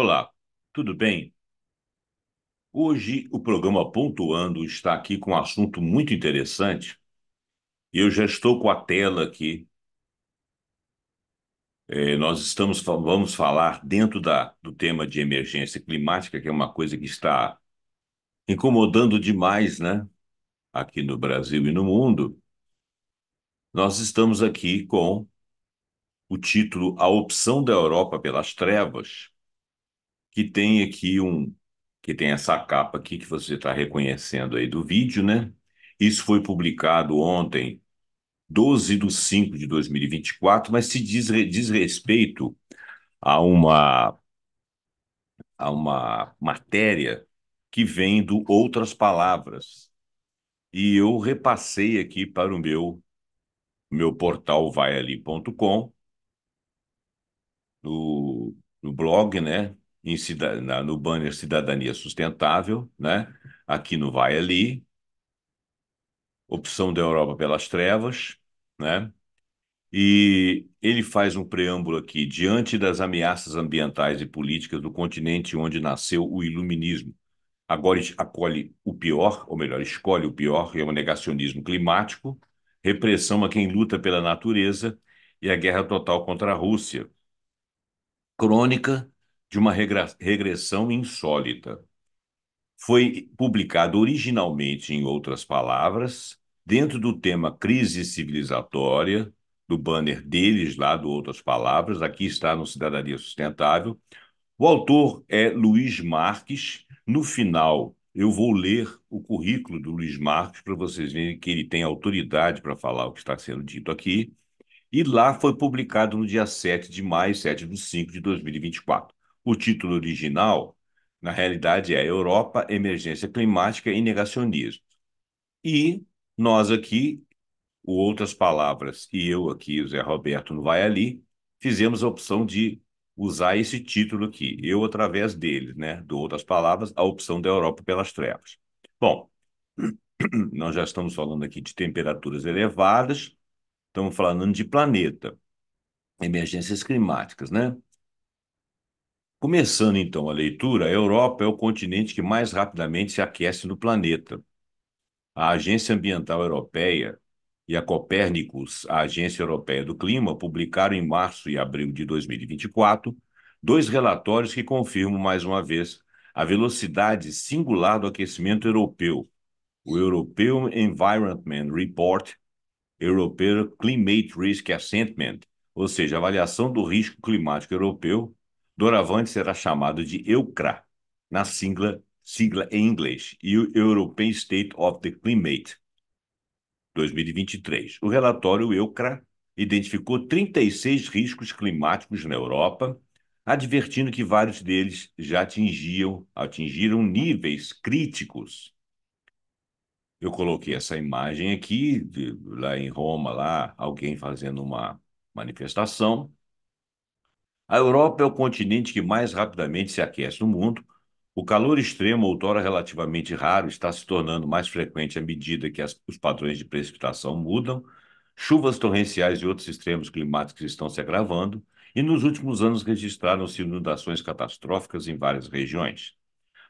Olá, tudo bem? Hoje o programa Pontuando está aqui com um assunto muito interessante e eu já estou com a tela aqui. Vamos falar dentro do tema de emergência climática, que é uma coisa que está incomodando demais, né? Aqui no Brasil e no mundo. Nós estamos aqui com o título A Opção da Europa pelas Trevas, que tem que tem essa capa aqui que você está reconhecendo aí do vídeo, né? Isso foi publicado ontem, 12/5/2024, mas se diz respeito a uma matéria que vem do Outras Palavras. E eu repassei aqui para o meu portal vaiali.com, no blog, né? No banner Cidadania Sustentável, né? Aqui no Vai Ali, Opção da Europa pelas Trevas, né? E ele faz um preâmbulo aqui, diante das ameaças ambientais e políticas do continente onde nasceu o iluminismo. Agora acolhe o pior, ou melhor, escolhe o pior, é o negacionismo climático, repressão a quem luta pela natureza e a guerra total contra a Rússia. Crônica de uma regressão insólita. Foi publicado originalmente, em outras palavras, dentro do tema crise civilizatória, do banner deles lá, do Outras Palavras, aqui está no Cidadania Sustentável. O autor é Luiz Marques. No final, eu vou ler o currículo do Luiz Marques para vocês verem que ele tem autoridade para falar o que está sendo dito aqui. E lá foi publicado no dia 7 de maio, 7/5/2024. O título original, na realidade, é Europa, Emergência Climática e Negacionismo. E nós aqui, o Outras Palavras, e eu aqui, o Zé Roberto, não vai ali, fizemos a opção de usar esse título aqui. Eu, através dele, né, do Outras Palavras, a opção da Europa pelas trevas. Bom, nós já estamos falando aqui de temperaturas elevadas, estamos falando de planeta. Emergências climáticas, né? Começando então a leitura, a Europa é o continente que mais rapidamente se aquece no planeta. A Agência Ambiental Europeia e a Copérnicos, a Agência Europeia do Clima, publicaram em março e abril de 2024 dois relatórios que confirmam mais uma vez a velocidade singular do aquecimento europeu. O European Environment Report, European Climate Risk Assessment, ou seja, avaliação do risco climático europeu, doravante será chamado de EUCRA, na sigla em inglês, e o European State of the Climate, 2023. O relatório EUCRA identificou 36 riscos climáticos na Europa, advertindo que vários deles já atingiram níveis críticos. Eu coloquei essa imagem aqui, lá em Roma, lá, alguém fazendo uma manifestação. A Europa é o continente que mais rapidamente se aquece no mundo. O calor extremo, outrora relativamente raro, está se tornando mais frequente à medida que os padrões de precipitação mudam. Chuvas torrenciais e outros extremos climáticos estão se agravando, e nos últimos anos registraram-se inundações catastróficas em várias regiões.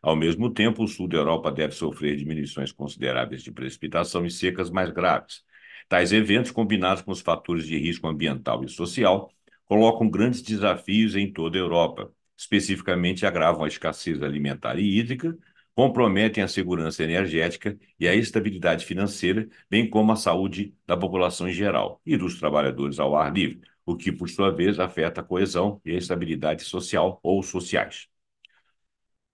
Ao mesmo tempo, o sul da Europa deve sofrer diminuições consideráveis de precipitação e secas mais graves. Tais eventos, combinados com os fatores de risco ambiental e social, colocam grandes desafios em toda a Europa. Especificamente, agravam a escassez alimentar e hídrica, comprometem a segurança energética e a estabilidade financeira, bem como a saúde da população em geral e dos trabalhadores ao ar livre, o que, por sua vez, afeta a coesão e a estabilidade social ou sociais.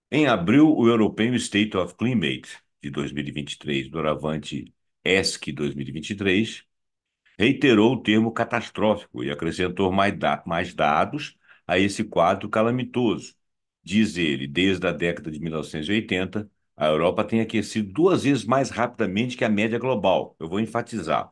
Em abril, o European State of Climate de 2023, doravante ESC 2023, reiterou o termo catastrófico e acrescentou mais dados a esse quadro calamitoso. Diz ele, desde a década de 1980, a Europa tem aquecido 2 vezes mais rapidamente que a média global. Eu vou enfatizar.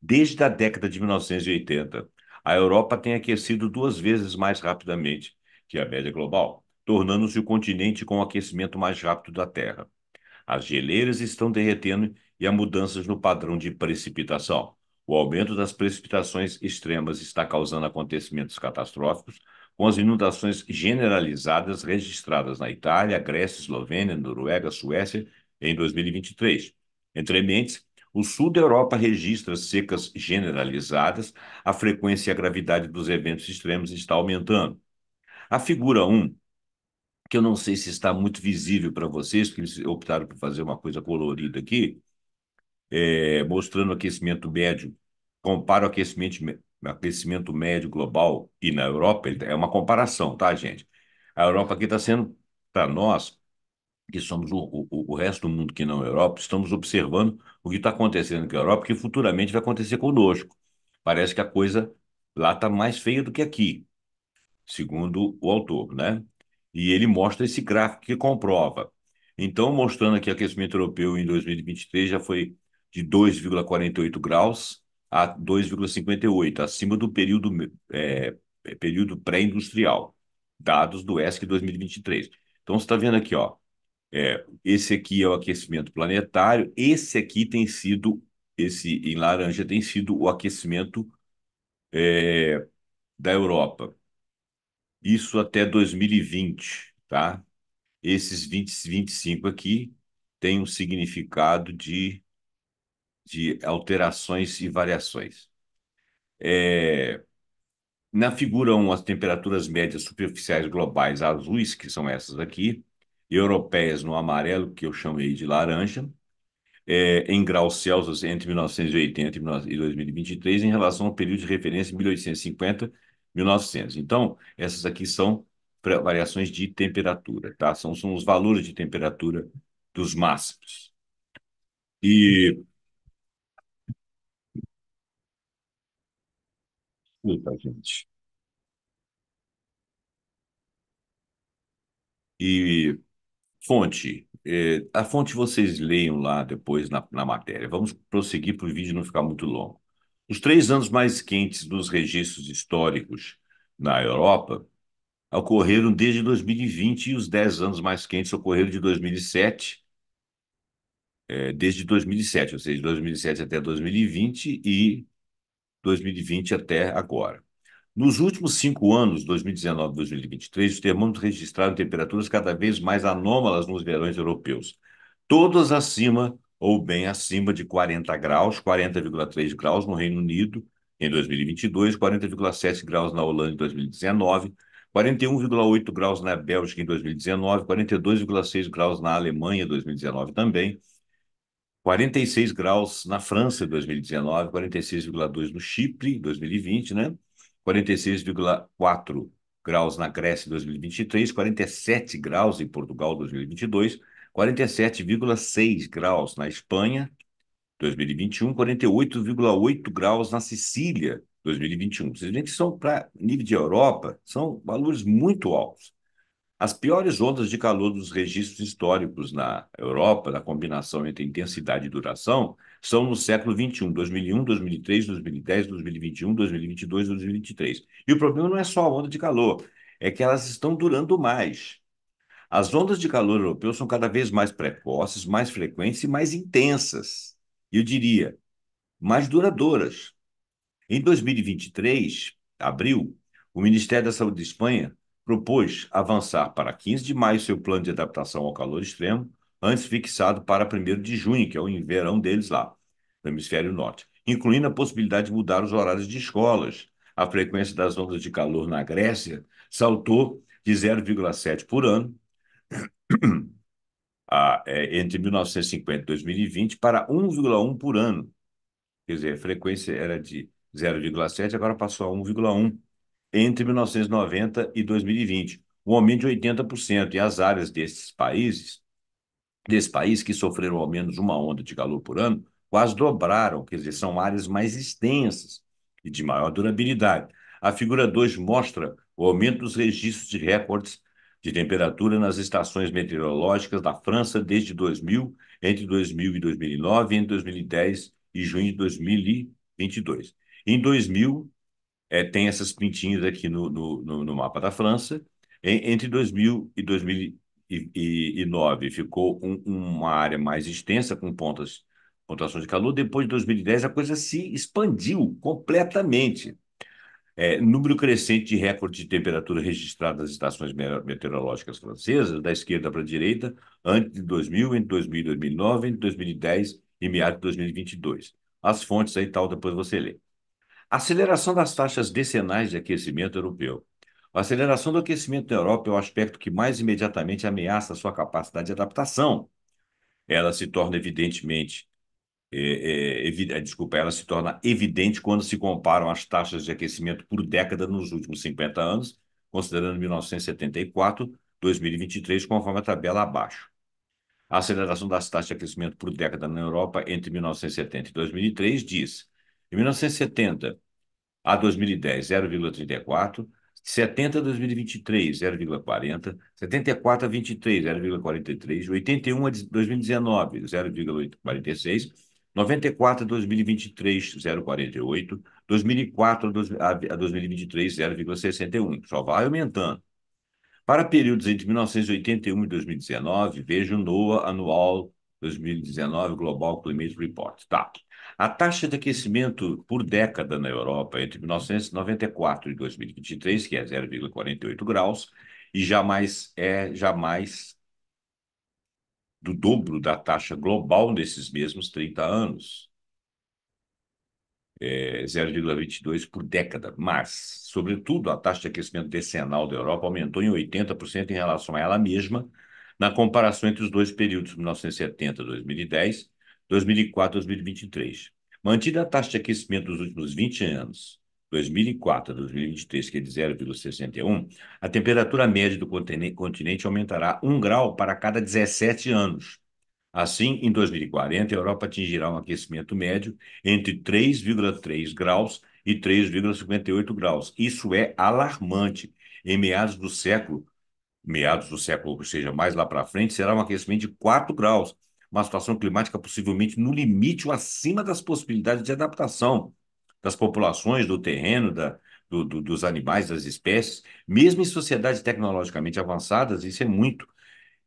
Desde a década de 1980, a Europa tem aquecido 2 vezes mais rapidamente que a média global, tornando-se o continente com o aquecimento mais rápido da Terra. As geleiras estão derretendo e há mudanças no padrão de precipitação. O aumento das precipitações extremas está causando acontecimentos catastróficos, com as inundações generalizadas registradas na Itália, Grécia, Eslovênia, Noruega, Suécia em 2023. Entre mentes, o sul da Europa registra secas generalizadas, a frequência e a gravidade dos eventos extremos está aumentando. A figura um, que eu não sei se está muito visível para vocês, porque eles optaram por fazer uma coisa colorida aqui, mostrando o aquecimento médio, compara o aquecimento médio global e na Europa, é uma comparação, tá, gente? A Europa aqui está sendo, para nós, que somos o resto do mundo que não é Europa, estamos observando o que está acontecendo com a Europa, que futuramente vai acontecer conosco. Parece que a coisa lá está mais feia do que aqui, segundo o autor, né? E ele mostra esse gráfico que comprova. Então, mostrando aqui o aquecimento europeu em 2023 já foi de 2,48 graus a 2,58, acima do período pré-industrial, dados do ESC 2023. Então, você está vendo aqui, ó, esse aqui é o aquecimento planetário, esse aqui tem sido, esse em laranja tem sido o aquecimento da Europa. Isso até 2020, tá? Esses 25 aqui têm um significado de alterações e variações. Na figura 1, as temperaturas médias superficiais globais azuis, que são essas aqui, europeias no amarelo, que eu chamei de laranja, em graus Celsius entre 1980 e 2023, em relação ao período de referência 1850 1900. Então, essas aqui são variações de temperatura, tá? São os valores de temperatura dos máximos. E, Desculpa, gente. E fonte. A fonte vocês leiam lá depois na matéria. Vamos prosseguir para o vídeo não ficar muito longo. Os 3 anos mais quentes dos registros históricos na Europa ocorreram desde 2020 e os 10 anos mais quentes ocorreram de 2007, desde 2007, ou seja, de 2007 até 2020 e 2020 até agora. Nos últimos 5 anos, 2019 e 2023, os termômetros registraram temperaturas cada vez mais anômalas nos verões europeus, todas acima ou bem acima de 40 graus, 40,3 graus no Reino Unido em 2022, 40,7 graus na Holanda em 2019, 41,8 graus na Bélgica em 2019, 42,6 graus na Alemanha em 2019 também, 46 graus na França em 2019, 46,2 no Chipre em 2020, né? 46,4 graus na Grécia em 2023, 47 graus em Portugal em 2022, 47,6 graus na Espanha em 2021, 48,8 graus na Sicília em 2021. Vocês veem que são, para nível de Europa, são valores muito altos. As piores ondas de calor dos registros históricos na Europa, da combinação entre intensidade e duração, são no século XXI, 2001, 2003, 2010, 2021, 2022, 2023. E o problema não é só a onda de calor, é que elas estão durando mais. As ondas de calor europeu são cada vez mais precoces, mais frequentes e mais intensas. Eu diria, mais duradouras. Em 2023, abril, o Ministério da Saúde de Espanha propôs avançar para 15 de maio seu plano de adaptação ao calor extremo, antes fixado para 1º de junho, que é o verão deles lá, no hemisfério norte, incluindo a possibilidade de mudar os horários de escolas. A frequência das ondas de calor na Grécia saltou de 0,7 por ano entre 1950 e 2020 para 1,1 por ano. Quer dizer, a frequência era de 0,7, agora passou a 1,1 entre 1990 e 2020, um aumento de 80%. E as áreas desse país que sofreram ao menos uma onda de calor por ano, quase dobraram, quer dizer, são áreas mais extensas e de maior durabilidade. A figura 2 mostra o aumento dos registros de recordes de temperatura nas estações meteorológicas da França desde 2000, entre 2000 e 2009, entre 2010 e junho de 2022. Em 2000, tem essas pintinhas aqui no mapa da França. Entre 2000 e 2009 ficou uma área mais extensa com pontuações de calor. Depois de 2010, a coisa se expandiu completamente. Número crescente de recorde de temperatura registrado nas estações meteorológicas francesas, da esquerda para a direita, antes de 2000, entre 2000 e 2009, entre 2010 e meados de 2022. As fontes aí tal, depois você lê. Aceleração das taxas decenais de aquecimento europeu. A aceleração do aquecimento na Europa é o aspecto que mais imediatamente ameaça a sua capacidade de adaptação. Ela se torna evidentemente desculpa, ela se torna evidente quando se comparam as taxas de aquecimento por década nos últimos 50 anos, considerando 1974, 2023, conforme a tabela abaixo. A aceleração das taxas de aquecimento por década na Europa entre 1970 e 2003 diz: em 1970 a 2010, 0,34, 70 a 2023, 0,40, 74 a 23, 0,43, 81 a 2019, 0,46, 94 a 2023, 0,48, 2004 a 2023, 0,61. Só vai aumentando. Para períodos entre 1981 e 2019, veja o NOAA Anual 2019 Global Climate Report. Tá. A taxa de aquecimento por década na Europa entre 1994 e 2023, que é 0,48 graus, e jamais do dobro da taxa global nesses mesmos 30 anos. 0,22 por década, mas, sobretudo, a taxa de aquecimento decenal da Europa aumentou em 80% em relação a ela mesma, na comparação entre os dois períodos, 1970 a 2010, 2004 a 2023. Mantida a taxa de aquecimento dos últimos 20 anos, 2004 a 2023, que é de 0,61, a temperatura média do continente aumentará 1 grau para cada 17 anos. Assim, em 2040, a Europa atingirá um aquecimento médio entre 3,3 graus e 3,58 graus. Isso é alarmante. Em meados do século, ou seja, mais lá para frente, será um aquecimento de 4 graus. Uma situação climática possivelmente no limite ou acima das possibilidades de adaptação das populações, do terreno, dos animais, das espécies. Mesmo em sociedades tecnologicamente avançadas, isso é muito.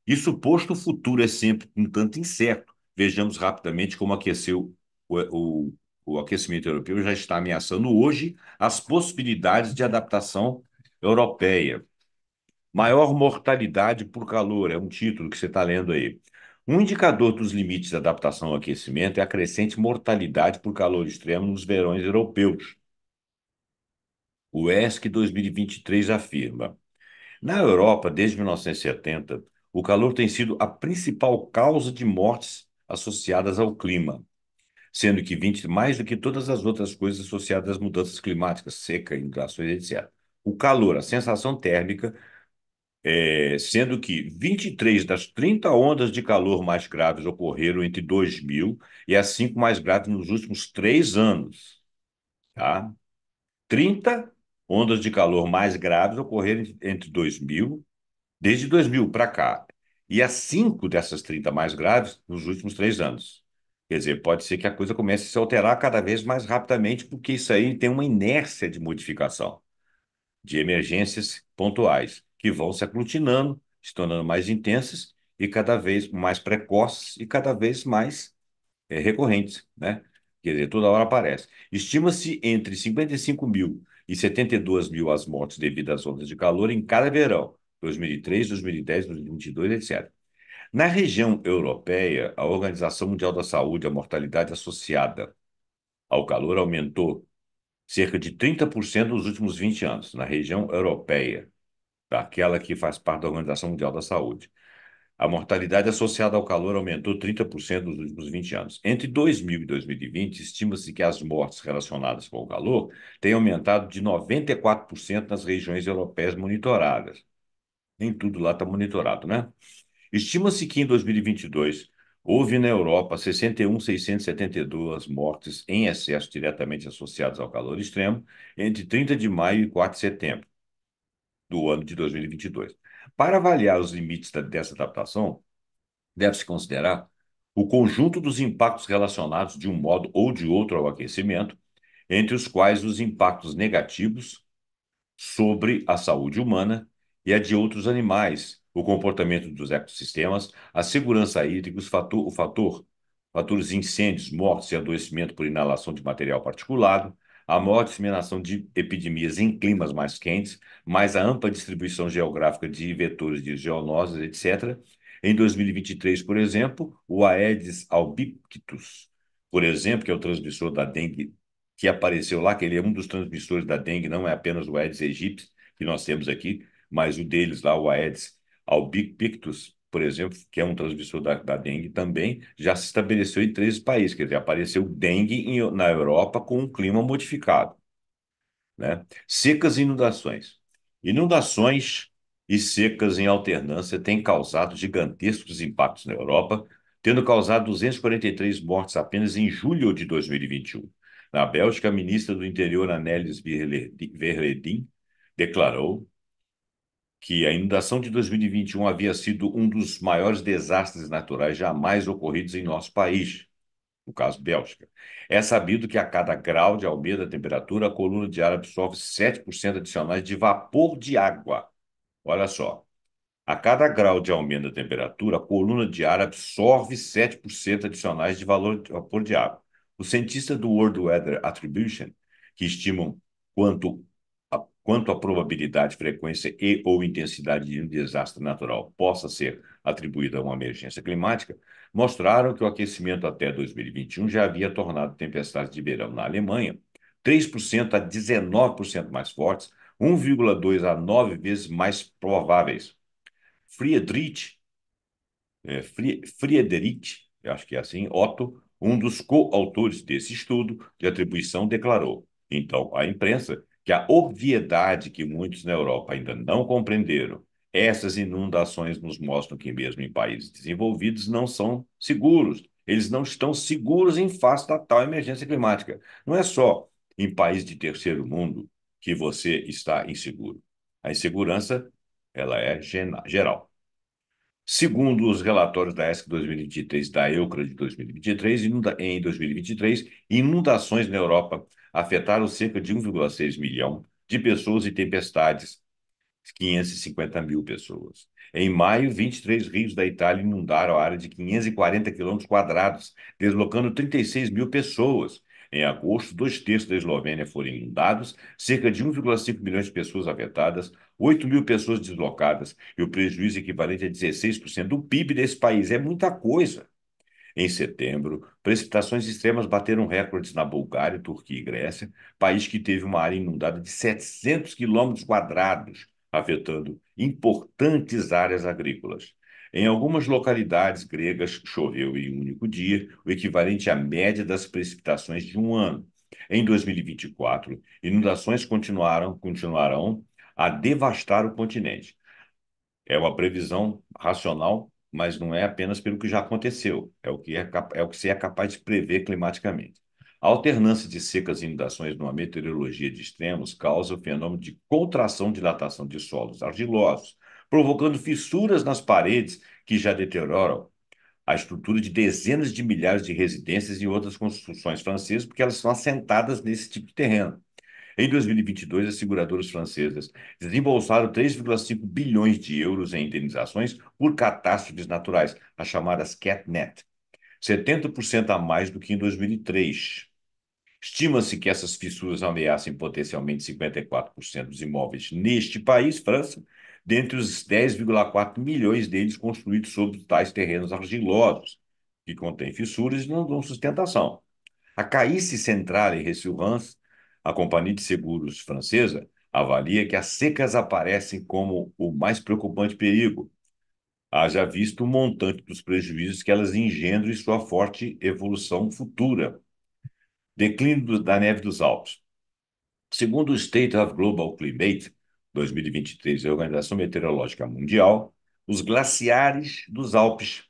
E suposto o futuro é sempre um tanto incerto. Vejamos rapidamente como o, o, o aquecimento europeu já está ameaçando hoje as possibilidades de adaptação europeia. Maior mortalidade por calor, é um título que você está lendo aí. Um indicador dos limites de adaptação ao aquecimento é a crescente mortalidade por calor extremo nos verões europeus. O ESC 2023 afirma: na Europa, desde 1970, o calor tem sido a principal causa de mortes associadas ao clima, sendo que 20 mais do que todas as outras coisas associadas às mudanças climáticas, seca, inundações, etc. O calor, a sensação térmica, sendo que 23 das 30 ondas de calor mais graves ocorreram entre 2000 e as 5 mais graves nos últimos 3 anos. Tá? 30 ondas de calor mais graves ocorreram entre 2000 desde 2000 para cá. E as 5 dessas 30 mais graves nos últimos 3 anos. Quer dizer, pode ser que a coisa comece a se alterar cada vez mais rapidamente, porque isso aí tem uma inércia de modificação, de emergências pontuais, que vão se aglutinando, se tornando mais intensas e cada vez mais precoces e cada vez mais recorrentes, né? Quer dizer, toda hora aparece. Estima-se entre 55 mil e 72 mil as mortes devido às ondas de calor em cada verão, 2003, 2010, 2022, etc. Na região europeia, a Organização Mundial da Saúde, a mortalidade associada ao calor aumentou cerca de 30% nos últimos 20 anos, na região europeia, daquela que faz parte da Organização Mundial da Saúde. A mortalidade associada ao calor aumentou 30% nos últimos 20 anos. Entre 2000 e 2020, estima-se que as mortes relacionadas com o calor tenham aumentado de 94% nas regiões europeias monitoradas. Nem tudo lá está monitorado, né? Estima-se que em 2022 houve na Europa 61.672 mortes em excesso diretamente associadas ao calor extremo entre 30 de maio e 4 de setembro do ano de 2022. Para avaliar os limites dessa adaptação, deve-se considerar o conjunto dos impactos relacionados de um modo ou de outro ao aquecimento, entre os quais os impactos negativos sobre a saúde humana e a de outros animais, o comportamento dos ecossistemas, a segurança hídrica, fatores de incêndios, mortes e adoecimento por inalação de material particulado, a maior disseminação de epidemias em climas mais quentes, mais a ampla distribuição geográfica de vetores de zoonoses, etc. Em 2023, por exemplo, o Aedes albictus, por exemplo, que é o transmissor da dengue, que apareceu lá, que ele é um dos transmissores da dengue, não é apenas o Aedes aegypti, que nós temos aqui, mas o deles lá, o Aedes albictus, por exemplo, que é um transmissor da dengue também, já se estabeleceu em 13 países, quer dizer, apareceu dengue na Europa com um clima modificado, né? Secas e inundações. Inundações e secas em alternância têm causado gigantescos impactos na Europa, tendo causado 243 mortes apenas em julho de 2021. Na Bélgica, a ministra do Interior, Annelies Verledin, declarou que a inundação de 2021 havia sido um dos maiores desastres naturais jamais ocorridos em nosso país, no caso Bélgica. É sabido que a cada grau de aumento da temperatura, a coluna de ar absorve 7% adicionais de vapor de água. Olha só. A cada grau de aumento da temperatura, a coluna de ar absorve 7% adicionais de valor de vapor de água. Os cientistas do World Weather Attribution, que estimam quanto a probabilidade, frequência e ou intensidade de um desastre natural possa ser atribuída a uma emergência climática, mostraram que o aquecimento até 2021 já havia tornado tempestades de verão na Alemanha 3% a 19% mais fortes, 1,2 a 9 vezes mais prováveis. Friedrich, Friedrich, eu acho que é assim, Otto, um dos coautores desse estudo de atribuição, declarou, então, à imprensa, que a obviedade que muitos na Europa ainda não compreenderam, essas inundações nos mostram que, mesmo em países desenvolvidos, não são seguros. Eles não estão seguros em face da tal emergência climática. Não é só em países de terceiro mundo que você está inseguro. A insegurança, ela é geral. Segundo os relatórios da ESC 2023 da EUCRA de 2023, em 2023, inundações na Europa afetaram cerca de 1,6 milhão de pessoas e tempestades 550 mil pessoas. Em maio, 23 rios da Itália inundaram a área de 540 quilômetros quadrados, deslocando 36 mil pessoas. Em agosto, 2/3 da Eslovênia foram inundados, cerca de 1,5 milhões de pessoas afetadas, 8 mil pessoas deslocadas e o prejuízo equivalente a 16% do PIB desse país. É muita coisa. Em setembro, precipitações extremas bateram recordes na Bulgária, Turquia e Grécia, país que teve uma área inundada de 700 quilômetros quadrados, afetando importantes áreas agrícolas. Em algumas localidades gregas, choveu em um único dia, o equivalente à média das precipitações de um ano. Em 2024, inundações continuarão a devastar o continente. É uma previsão racional, mas não é apenas pelo que já aconteceu, é o que se é capaz de prever climaticamente. A alternância de secas e inundações numa meteorologia de extremos causa o fenômeno de contração-dilatação de solos argilosos, provocando fissuras nas paredes que já deterioram a estrutura de dezenas de milhares de residências e outras construções francesas, porque elas são assentadas nesse tipo de terreno. Em 2022, as seguradoras francesas desembolsaram 3,5 bilhões de euros em indenizações por catástrofes naturais, as chamadas CatNat, 70% a mais do que em 2003. Estima-se que essas fissuras ameacem potencialmente 54% dos imóveis neste país, França, dentre os 10,4 milhões deles construídos sobre tais terrenos argilosos, que contêm fissuras e não dão sustentação. A Caixa Centrale Ressurance, a companhia de seguros francesa, avalia que as secas aparecem como o mais preocupante perigo, haja visto o montante dos prejuízos que elas engendram e sua forte evolução futura. Declínio da neve dos Alpes. Segundo o State of Global Climate 2023 da Organização Meteorológica Mundial, os glaciares nos Alpes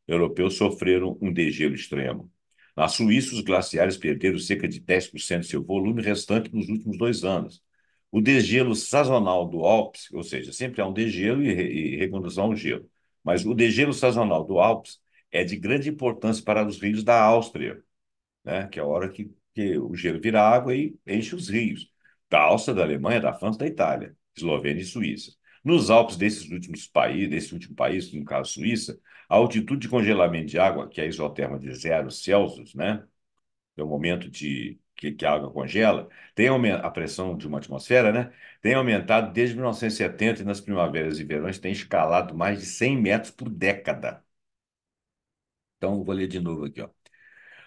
europeus sofreram um degelo extremo. Na Suíça, os glaciares perderam cerca de 10% de seu volume restante nos últimos 2 anos. O degelo sazonal do Alpes, ou seja, sempre há um degelo e recondução ao gelo, mas o degelo sazonal do Alpes é de grande importância para os rios da Áustria, né? Que é a hora que o gelo vira água e enche os rios. Da Áustria, da Alemanha, da França, da Itália, Eslovênia e Suíça. Nos Alpes desse último país, no caso Suíça, a altitude de congelamento de água, que é a isoterma de 0 Celsius, né? É o momento que a água congela, a pressão de uma atmosfera, né? Tem aumentado desde 1970 e nas primaveras e verões tem escalado mais de 100 metros por década. Então, vou ler de novo aqui, ó.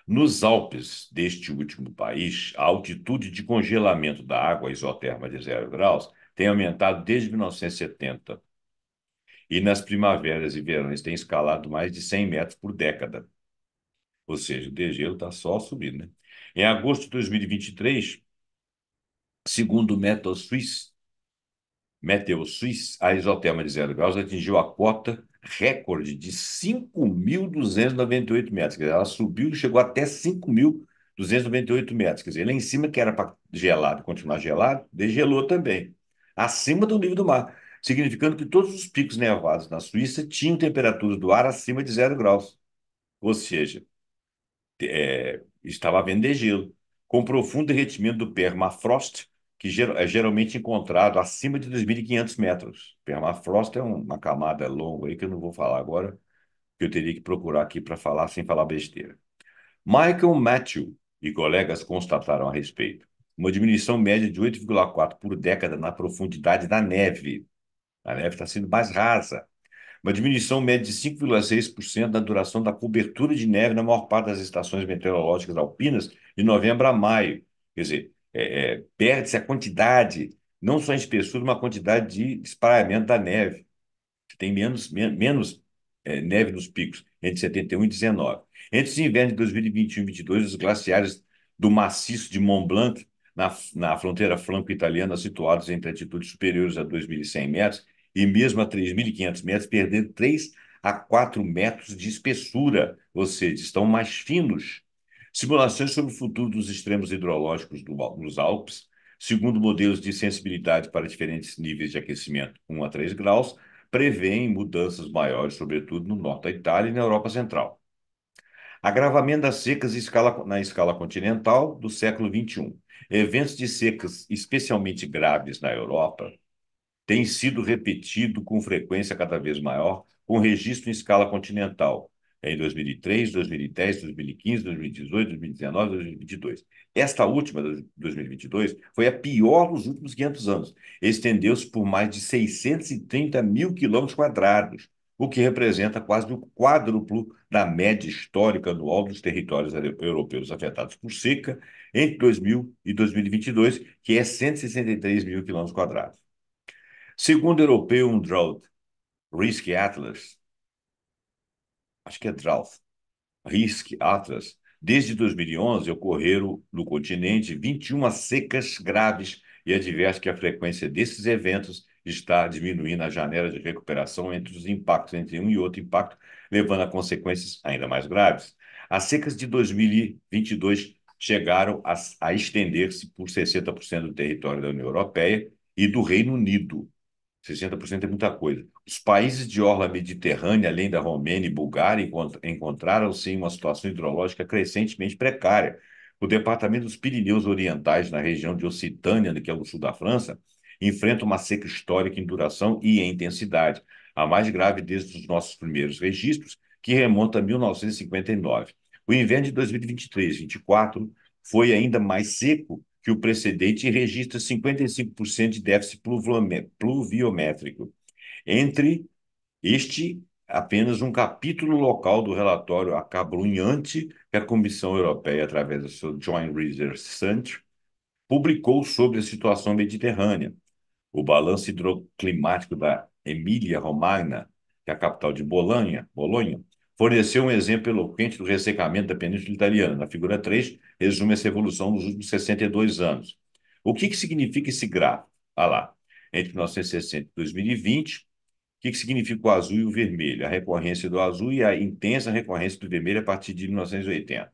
Nos Alpes deste último país, a altitude de congelamento da água isoterma de 0 graus tem aumentado desde 1970 e nas primaveras e verões tem escalado mais de 100 metros por década. Ou seja, o degelo está só subindo, né? Em agosto de 2023, segundo o Meteo Suisse, a isoterma de 0 graus atingiu a cota recorde de 5.298 metros. Quer dizer, ela subiu e chegou até 5.298 metros. Quer dizer, lá em cima, que era para gelado, continuar gelado, degelou também, acima do nível do mar, significando que todos os picos nevados na Suíça tinham temperaturas do ar acima de 0 graus. Ou seja, estava havendo degelo, com profundo derretimento do permafrost, que é geralmente encontrado acima de 2.500 metros. Permafrost é uma camada longa aí que eu não vou falar agora, que eu teria que procurar aqui para falar sem falar besteira. Michael Matthew e colegas constataram a respeito uma diminuição média de 8,4 por década na profundidade da neve. A neve está sendo mais rasa, uma diminuição média de 5,6% na duração da cobertura de neve na maior parte das estações meteorológicas alpinas de novembro a maio. Quer dizer, perde-se a quantidade, não só a espessura, mas a quantidade de espraiamento da neve. Tem menos neve nos picos, entre 71 e 19. Entre os invernos de 2021 e 2022, os glaciares do maciço de Mont Blanc, na fronteira franco-italiana, situados entre altitudes superiores a 2.100 metros e mesmo a 3.500 metros, perderam 3 a 4 metros de espessura, ou seja, estão mais finos. Simulações sobre o futuro dos extremos hidrológicos dos Alpes, segundo modelos de sensibilidade para diferentes níveis de aquecimento, 1 a 3 graus, prevêem mudanças maiores, sobretudo no norte da Itália e na Europa Central. Agravamento das secas na escala continental do século XXI. Eventos de secas especialmente graves na Europa têm sido repetidos com frequência cada vez maior, com registro em escala continental, em 2003, 2010, 2015, 2018, 2019, 2022. Esta última, 2022, foi a pior dos últimos 500 anos. Estendeu-se por mais de 630 mil quilômetros quadrados, o que representa quase o quádruplo da média histórica anual dos territórios europeus afetados por seca entre 2000 e 2022, que é 163 mil quilômetros quadrados. Segundo o European Drought Risk Atlas, acho que é Drought Risk Atlas, desde 2011 ocorreram no continente 21 secas graves e adverte que a frequência desses eventos está diminuindo a janela de recuperação entre os impactos entre um e outro impacto, levando a consequências ainda mais graves. As secas de 2022 chegaram a estender-se por 60% do território da União Europeia e do Reino Unido. 60% é muita coisa. Os países de orla mediterrânea, além da Romênia e Bulgária, encontraram-se em uma situação hidrológica crescentemente precária. O departamento dos Pirineus Orientais, na região de Occitânia, que é o sul da França, enfrenta uma seca histórica em duração e em intensidade, a mais grave desde os nossos primeiros registros, que remonta a 1959. O inverno de 2023-24 foi ainda mais seco que o precedente e registra 55% de déficit pluviométrico. Entre este, apenas um capítulo local do relatório acabrunhante que a Comissão Europeia, através do seu Joint Research Center, publicou sobre a situação mediterrânea. O balanço hidroclimático da Emília-Romagna, que é a capital de Bolonha, forneceu um exemplo eloquente do ressecamento da Península Italiana. Na figura 3, resume essa evolução nos últimos 62 anos. O que significa esse gráfico? Ah lá, entre 1960 e 2020, o que significa o azul e o vermelho? A recorrência do azul e a intensa recorrência do vermelho a partir de 1980.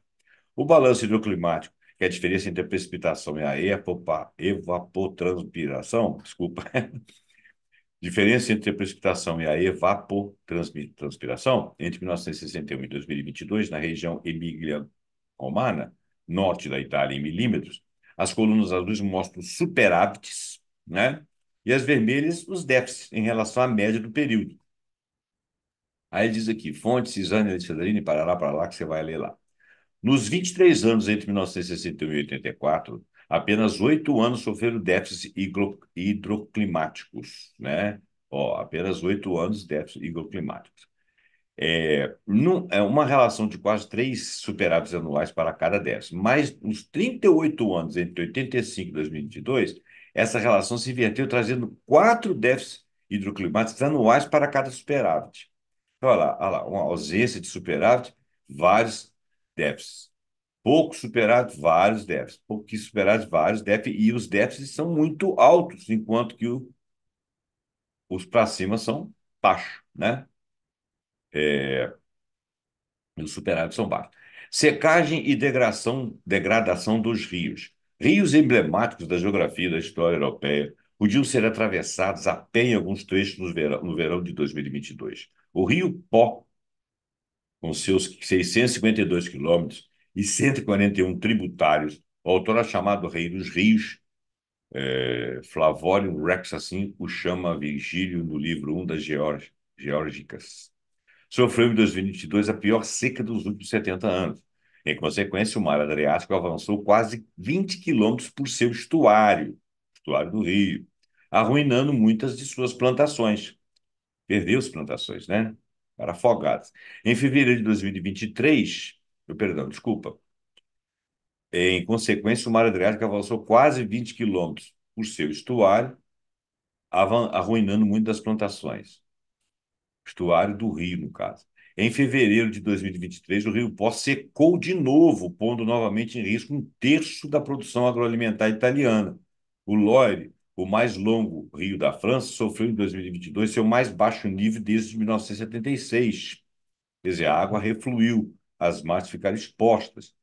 O balanço hidroclimático, que é a diferença entre a precipitação e a evapotranspiração, desculpa, diferença entre a precipitação e a evapotranspiração, entre 1961 e 2022, na região Emília-Romana, norte da Itália, em milímetros, as colunas azuis mostram superávites, né? E as vermelhas, os déficits em relação à média do período. Aí diz aqui, fonte, Cisânia, Alexandrine, parará, para lá, que você vai ler lá. Nos 23 anos entre 1961 e 84, apenas 8 anos sofreram déficits hidroclimáticos, né? Ó, apenas 8 anos déficits hidroclimáticos. É uma relação de quase 3 superávites anuais para cada déficit. Mas nos 38 anos, entre 85 e 2022, essa relação se inverteu, trazendo 4 déficits hidroclimáticos anuais para cada superávit. Então, olha lá, uma ausência de superávit, vários déficits. Pouco superávit, vários déficits. Pouquíssimo superávit, vários déficits. E os déficits são muito altos, enquanto que os para cima são baixos, né? E os superávites são baixos. Secagem e degradação dos rios. Rios emblemáticos da geografia e da história europeia podiam ser atravessados a pé em alguns trechos no verão de 2022. O rio Pó, com seus 652 quilômetros e 141 tributários, o autor é chamado Rei dos Rios, Flavorius Rex, assim o chama Virgílio no livro 1 das Geórgicas. Sofreu em 2022 a pior seca dos últimos 70 anos. Em consequência, o mar Adriático avançou quase 20 quilômetros por seu estuário do Rio, arruinando muitas de suas plantações. Perdeu as plantações, né? Para afogadas. Em fevereiro de 2023, perdão, desculpa. Em consequência, o mar Adriático avançou quase 20 quilômetros por seu estuário, arruinando muitas das plantações. Estuário do Rio, no caso. Em fevereiro de 2023, o Rio Pó secou de novo, pondo novamente em risco 1/3 da produção agroalimentar italiana. O Loire, o mais longo rio da França, sofreu em 2022 seu mais baixo nível desde 1976. Quer dizer, a água refluiu, as margens ficaram expostas,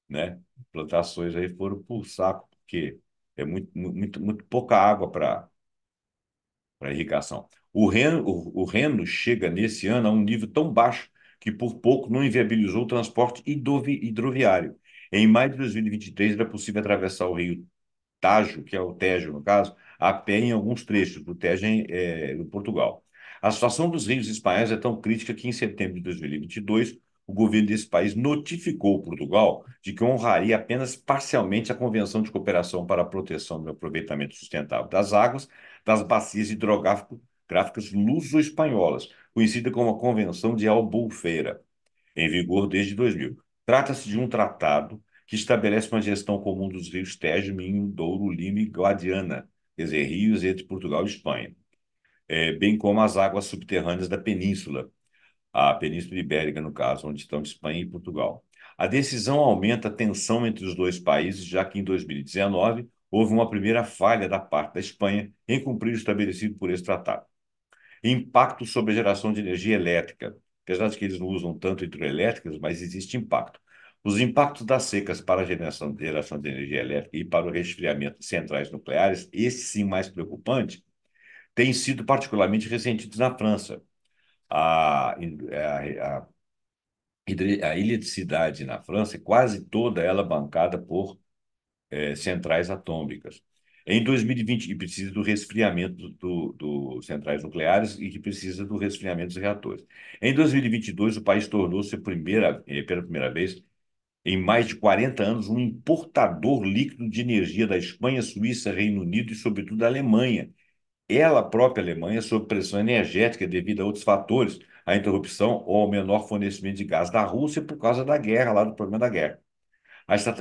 né? Plantações aí foram por saco, porque é muito pouca água para irrigação. O Reno chega nesse ano a um nível tão baixo que por pouco não inviabilizou o transporte hidroviário. Em maio de 2023 era possível atravessar o rio Tajo, que é o Tejo, no caso, a pé em alguns trechos do Tejo no Portugal. A situação dos rios espanhóis é tão crítica que, em setembro de 2022, o governo desse país notificou Portugal de que honraria apenas parcialmente a Convenção de Cooperação para a Proteção do Aproveitamento Sustentável das Águas das Bacias Hidrográficas Luso-Espanholas, conhecida como a Convenção de Albufeira, em vigor desde 2000. Trata-se de um tratado que estabelece uma gestão comum dos rios Tejo, Minho, Douro, Lima e Guadiana, quer dizer, rios entre Portugal e Espanha, bem como as águas subterrâneas da península, a Península Ibérica, no caso, onde estão Espanha e Portugal. A decisão aumenta a tensão entre os dois países, já que em 2019 houve uma primeira falha da parte da Espanha em cumprir o estabelecido por esse tratado. Impacto sobre a geração de energia elétrica. Apesar de que eles não usam tanto hidroelétricas, mas existe impacto. Os impactos das secas para a geração de energia elétrica e para o resfriamento de centrais nucleares, esse sim mais preocupante, têm sido particularmente ressentidos na França. A, a, a eletricidade na França é quase toda ela bancada por centrais atômicas. Em 2020, e precisa do resfriamento dos centrais nucleares e que precisa do resfriamento dos reatores. Em 2022, o país tornou-se pela primeira vez em mais de 40 anos um importador líquido de energia da Espanha, Suíça, Reino Unido e, sobretudo, da Alemanha. Ela, a própria Alemanha, sob pressão energética devido a outros fatores, a interrupção ou ao menor fornecimento de gás da Rússia por causa da guerra, lá do problema da guerra.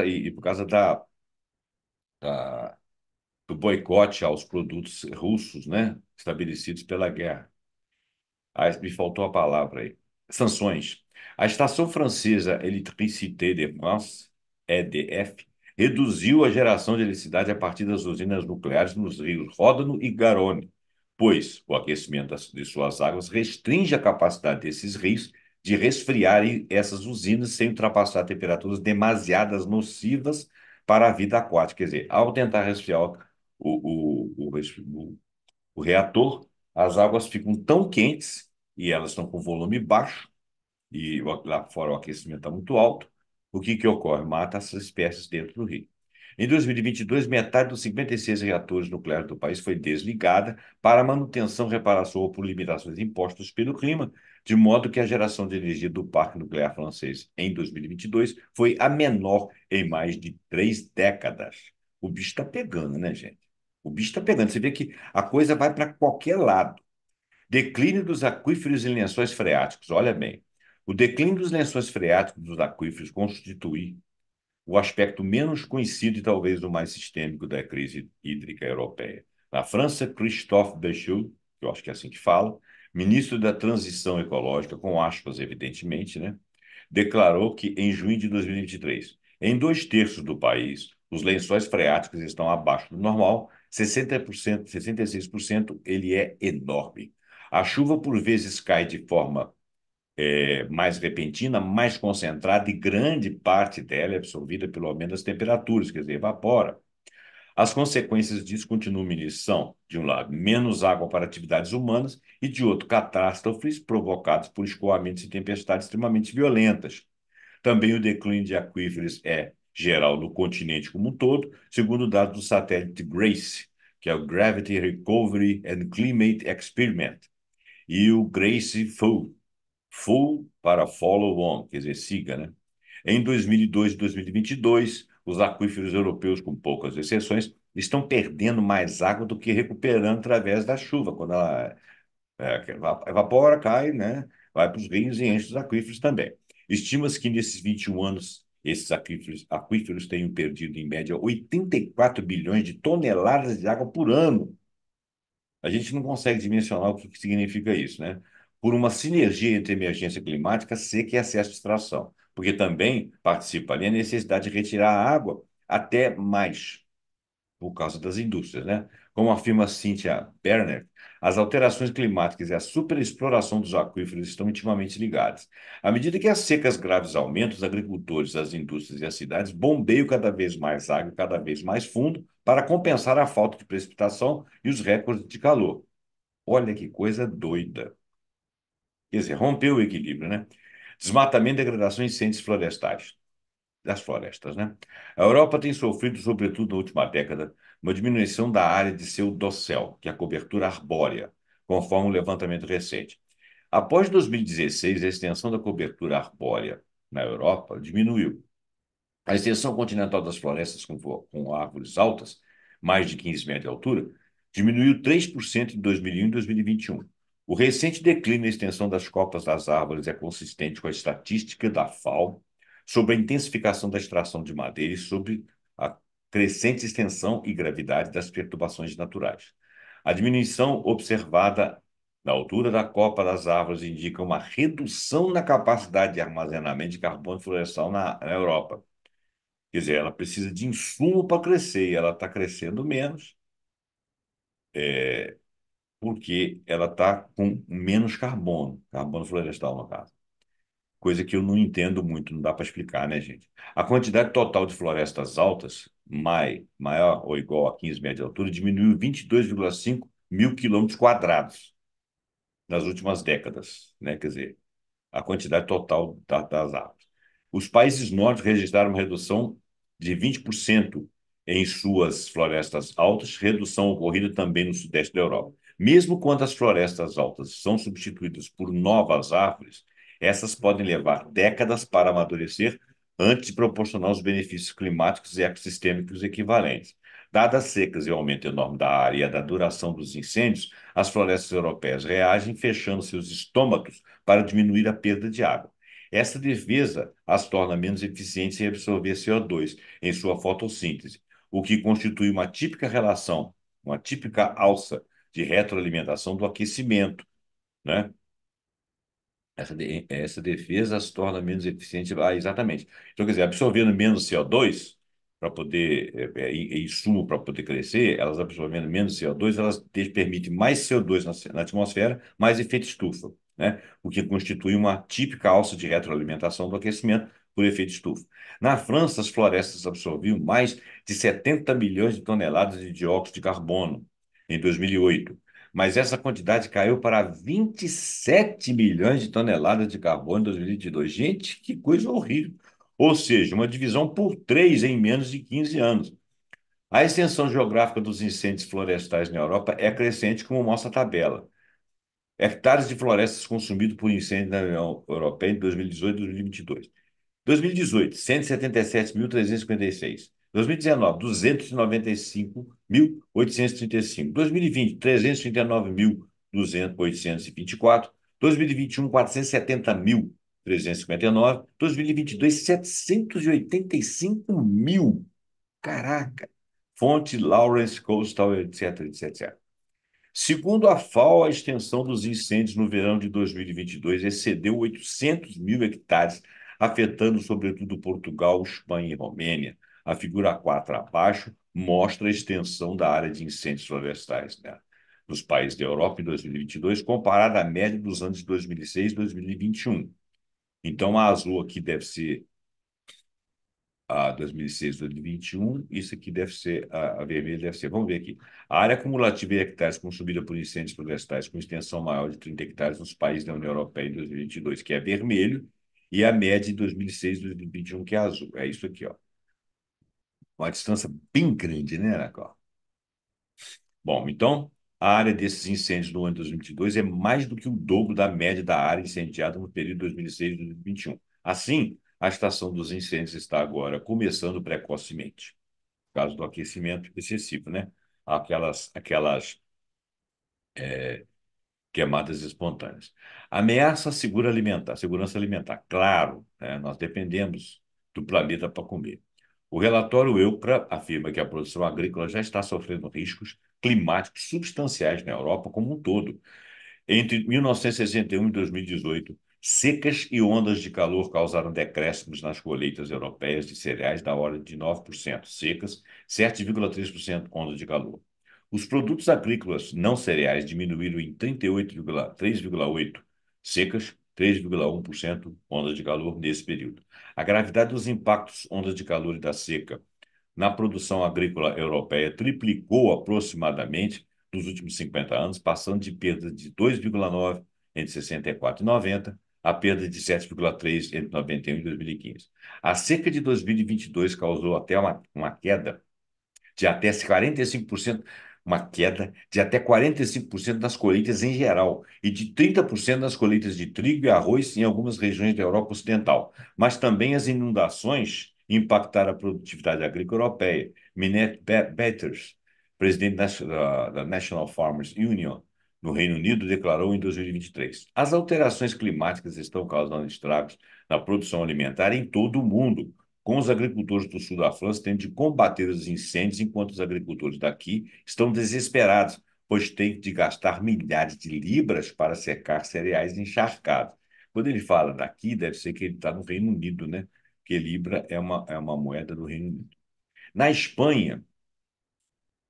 E por causa da do boicote aos produtos russos, né, estabelecidos pela guerra. Me faltou a palavra aí. Sanções. A estação francesa Électricité de France, EDF, reduziu a geração de eletricidade a partir das usinas nucleares nos rios Ródano e Garonne, pois o aquecimento de suas águas restringe a capacidade desses rios de resfriarem essas usinas sem ultrapassar temperaturas demasiadas nocivas para a vida aquática. Quer dizer, ao tentar resfriar o reator, as águas ficam tão quentes e elas estão com volume baixo, e lá fora o aquecimento está muito alto. O que ocorre? Mata essas espécies dentro do rio. Em 2022, metade dos 56 reatores nucleares do país foi desligada para manutenção, reparação ou por limitações impostas pelo clima, de modo que a geração de energia do parque nuclear francês em 2022 foi a menor em mais de 3 décadas. O bicho está pegando, né, gente? O bicho está pegando. Você vê que a coisa vai para qualquer lado. Declínio dos aquíferos e lençóis freáticos. Olha bem, o declínio dos lençóis freáticos dos aquíferos constitui o aspecto menos conhecido e talvez o mais sistêmico da crise hídrica europeia. Na França, Christophe Béchu, que eu acho que é assim que fala, ministro da Transição Ecológica, com aspas, evidentemente, né, declarou que em junho de 2023, em 2/3 do país, os lençóis freáticos estão abaixo do normal, 60%, 66%, ele é enorme. A chuva, por vezes, cai de forma mais repentina, mais concentrada e grande parte dela é absorvida pelo aumento das temperaturas, quer dizer, evapora. As consequências disso continuam são, de um lado, menos água para atividades humanas e, de outro, catástrofes provocadas por escoamentos e tempestades extremamente violentas. Também o declínio de aquíferos é geral no continente como um todo, segundo dados do satélite GRACE, que é o Gravity Recovery and Climate Experiment, e o GRACE Full, Full para follow on, quer dizer, siga, né? Em 2002 e 2022, os aquíferos europeus, com poucas exceções, estão perdendo mais água do que recuperando através da chuva. Quando ela evapora, cai, né? Vai para os rios e enche os aquíferos também. Estima-se que nesses 21 anos, esses aquíferos tenham perdido, em média, 84 bilhões de toneladas de água por ano. A gente não consegue dimensionar o que significa isso, né? Por uma sinergia entre emergência climática, seca e acesso à extração. Porque também participa ali a necessidade de retirar a água até mais por causa das indústrias, né? Como afirma Cynthia Berner, as alterações climáticas e a superexploração dos aquíferos estão intimamente ligadas. À medida que as secas graves aumentam, os agricultores, as indústrias e as cidades bombeiam cada vez mais água, cada vez mais fundo, para compensar a falta de precipitação e os recordes de calor. Olha que coisa doida. Quer dizer, rompeu o equilíbrio, né? Desmatamento, degradação e incêndios florestais das florestas, né? A Europa tem sofrido, sobretudo na última década, uma diminuição da área de seu dossel, que é a cobertura arbórea, conforme um levantamento recente. Após 2016, a extensão da cobertura arbórea na Europa diminuiu. A extensão continental das florestas com árvores altas, mais de 15 metros de altura, diminuiu 3% em 2001 e 2021. O recente declínio na extensão das copas das árvores é consistente com a estatística da FAO sobre a intensificação da extração de madeira e sobre a crescente extensão e gravidade das perturbações naturais. A diminuição observada na altura da copa das árvores indica uma redução na capacidade de armazenamento de carbono florestal na Europa. Quer dizer, ela precisa de insumo para crescer e ela está crescendo menos porque ela está com menos carbono, carbono florestal, no caso. Coisa que eu não entendo muito, não dá para explicar, né, gente? A quantidade total de florestas altas, maior ou igual a 15 metros de altura, diminuiu 22,5 mil quilômetros quadrados nas últimas décadas, né? Quer dizer, a quantidade total das árvores. Os países nórdicos registraram uma redução de 20% em suas florestas altas, redução ocorrida também no sudeste da Europa. Mesmo quando as florestas altas são substituídas por novas árvores, essas podem levar décadas para amadurecer antes de proporcionar os benefícios climáticos e ecossistêmicos equivalentes. Dadas as secas e o aumento enorme da área e da duração dos incêndios, as florestas europeias reagem fechando seus estômatos para diminuir a perda de água. Essa defesa as torna menos eficientes em absorver CO2 em sua fotossíntese, o que constitui uma típica relação, uma típica alça de retroalimentação do aquecimento, né? Essa defesa as torna menos eficientes. Ah, exatamente. Então, quer dizer, absorvendo menos CO2 para poder, insumo para poder crescer, elas absorvendo menos CO2, elas permitem mais CO2 na atmosfera, mais efeito estufa, né? O que constitui uma típica alça de retroalimentação do aquecimento por efeito estufa. Na França, as florestas absorviam mais de 70 milhões de toneladas de dióxido de carbono em 2008, mas essa quantidade caiu para 27 milhões de toneladas de carbono em 2022. Gente, que coisa horrível. Ou seja, uma divisão por três em menos de 15 anos. A extensão geográfica dos incêndios florestais na Europa é crescente, como mostra a tabela. Hectares de florestas consumidos por incêndio na União Europeia em 2018 e 2022. 2018, 177.356. 2019, 295.835. 2020, 339.824. 2021, 470.359. 2022, 785 mil. Caraca! Fonte Lawrence Coastal, etc, etc, etc. Segundo a FAO, a extensão dos incêndios no verão de 2022 excedeu 800 mil hectares, afetando sobretudo Portugal, Espanha e Romênia. A figura 4 abaixo mostra a extensão da área de incêndios florestais, né, nos países da Europa em 2022, comparada à média dos anos de 2006 e 2021. Então, a azul aqui deve ser a 2006, 2021, isso aqui deve ser, a vermelha deve ser, vamos ver aqui. A área acumulativa em hectares consumida por incêndios florestais com extensão maior de 30 hectares nos países da União Europeia em 2022, que é vermelho, e a média de 2006 e 2021, que é azul. É isso aqui, ó. Uma distância bem grande, né, Anacó? Bom, então, a área desses incêndios no ano de 2022 é mais do que o dobro da média da área incendiada no período 2006 e 2021. Assim, a estação dos incêndios está agora começando precocemente por causa do aquecimento excessivo, né? Aquelas queimadas espontâneas. Ameaça à segurança alimentar. Claro, né? Nós dependemos do planeta para comer. O relatório EUCRA afirma que a produção agrícola já está sofrendo riscos climáticos substanciais na Europa como um todo. Entre 1961 e 2018, secas e ondas de calor causaram decréscimos nas colheitas europeias de cereais da ordem de 9%, secas, 7,3% ondas de calor. Os produtos agrícolas não cereais diminuíram em 3,8%, secas, 3,1% ondas de calor nesse período. A gravidade dos impactos ondas de calor e da seca na produção agrícola europeia triplicou aproximadamente nos últimos 50 anos, passando de perda de 2,9 entre 64 e 90 a perda de 7,3 entre 91 e 2015. A seca de 2022 causou até uma queda de até 45%, uma queda de até 45% das colheitas em geral e de 30% das colheitas de trigo e arroz em algumas regiões da Europa Ocidental. Mas também as inundações impactaram a produtividade agrícola europeia. Minette Batters, presidente da National Farmers Union no Reino Unido, declarou em 2023: as alterações climáticas estão causando estragos na produção alimentar em todo o mundo, com os agricultores do sul da França tendo de combater os incêndios, enquanto os agricultores daqui estão desesperados, pois têm de gastar milhares de libras para secar cereais encharcados. Quando ele fala daqui, deve ser que ele está no Reino Unido, né? Porque libra é uma moeda do Reino Unido. Na Espanha,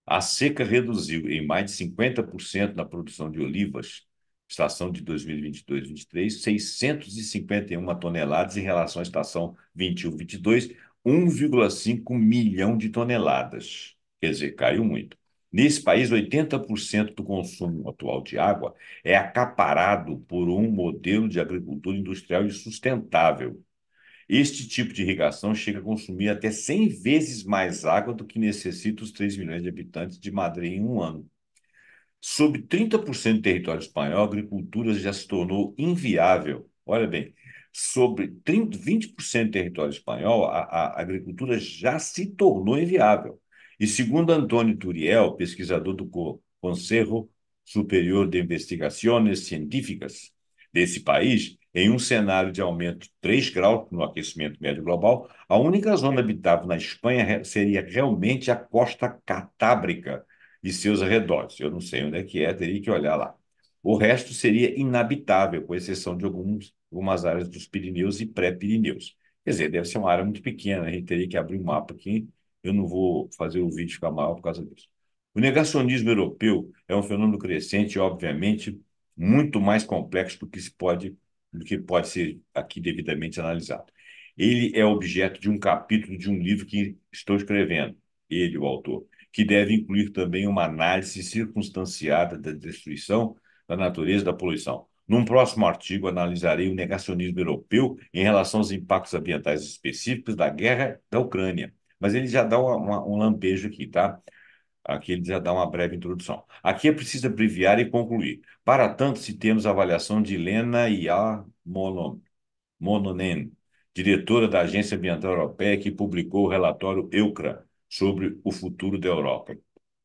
a seca reduziu em mais de 50% na produção de olivas, estação de 2022-23, 651 toneladas em relação à estação 21-22, 1,5 milhão de toneladas. Quer dizer, caiu muito. Nesse país, 80% do consumo atual de água é acaparado por um modelo de agricultura industrial e sustentável. Este tipo de irrigação chega a consumir até 100 vezes mais água do que necessita os 3 milhões de habitantes de Madrid em um ano. Sob 30% do território espanhol, a agricultura já se tornou inviável. Olha bem, sobre 20% do território espanhol, a agricultura já se tornou inviável. E segundo Antônio Turiel, pesquisador do Conselho Superior de Investigações Científicas desse país, em um cenário de aumento de 3 graus no aquecimento médio global, a única zona habitável na Espanha seria realmente a costa catábrica e seus arredores. Eu não sei onde é que é, teria que olhar lá. O resto seria inabitável, com exceção de algumas áreas dos Pirineus e pré-Pirineus. Quer dizer, deve ser uma área muito pequena, a gente teria que abrir um mapa aqui. Eu não vou fazer o vídeo ficar maior por causa disso. O negacionismo europeu é um fenômeno crescente e, obviamente, muito mais complexo do que pode ser aqui devidamente analisado. Ele é objeto de um capítulo de um livro que estou escrevendo, ele, o autor, que deve incluir também uma análise circunstanciada da destruição da natureza e da poluição. Num próximo artigo, analisarei o negacionismo europeu em relação aos impactos ambientais específicos da guerra da Ucrânia. Mas ele já dá um lampejo aqui, tá? Aqui ele já dá uma breve introdução. Aqui é preciso abreviar e concluir. Para tanto, se temos a avaliação de Helena Mononen, diretora da Agência Ambiental Europeia, que publicou o relatório EUCRA sobre o futuro da Europa.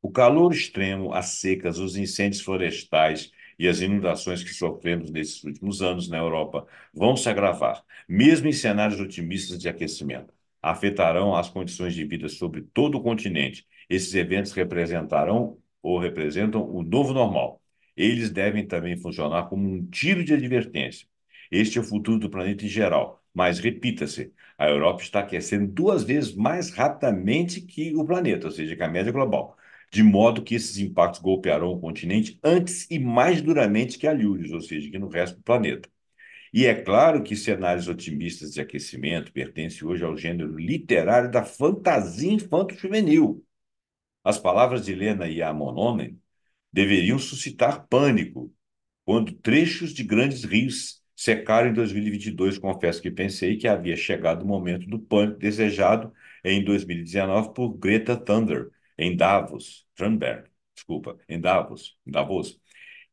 O calor extremo, as secas, os incêndios florestais e as inundações que sofremos nesses últimos anos na Europa vão se agravar, mesmo em cenários otimistas de aquecimento. Afetarão as condições de vida sobre todo o continente. Esses eventos representarão ou representam o novo normal. Eles devem também funcionar como um tiro de advertência. Este é o futuro do planeta em geral. Mas, repita-se, a Europa está aquecendo 2 vezes mais rapidamente que o planeta, ou seja, que a média global, de modo que esses impactos golpearão o continente antes e mais duramente que a Lhures, ou seja, que no resto do planeta. E é claro que cenários otimistas de aquecimento pertencem hoje ao gênero literário da fantasia infanto-juvenil. As palavras de Helena e Amononen deveriam suscitar pânico, quando trechos de grandes rios secaram em 2022, confesso que pensei que havia chegado o momento do pânico desejado em 2019 por Greta Thunberg, em Davos.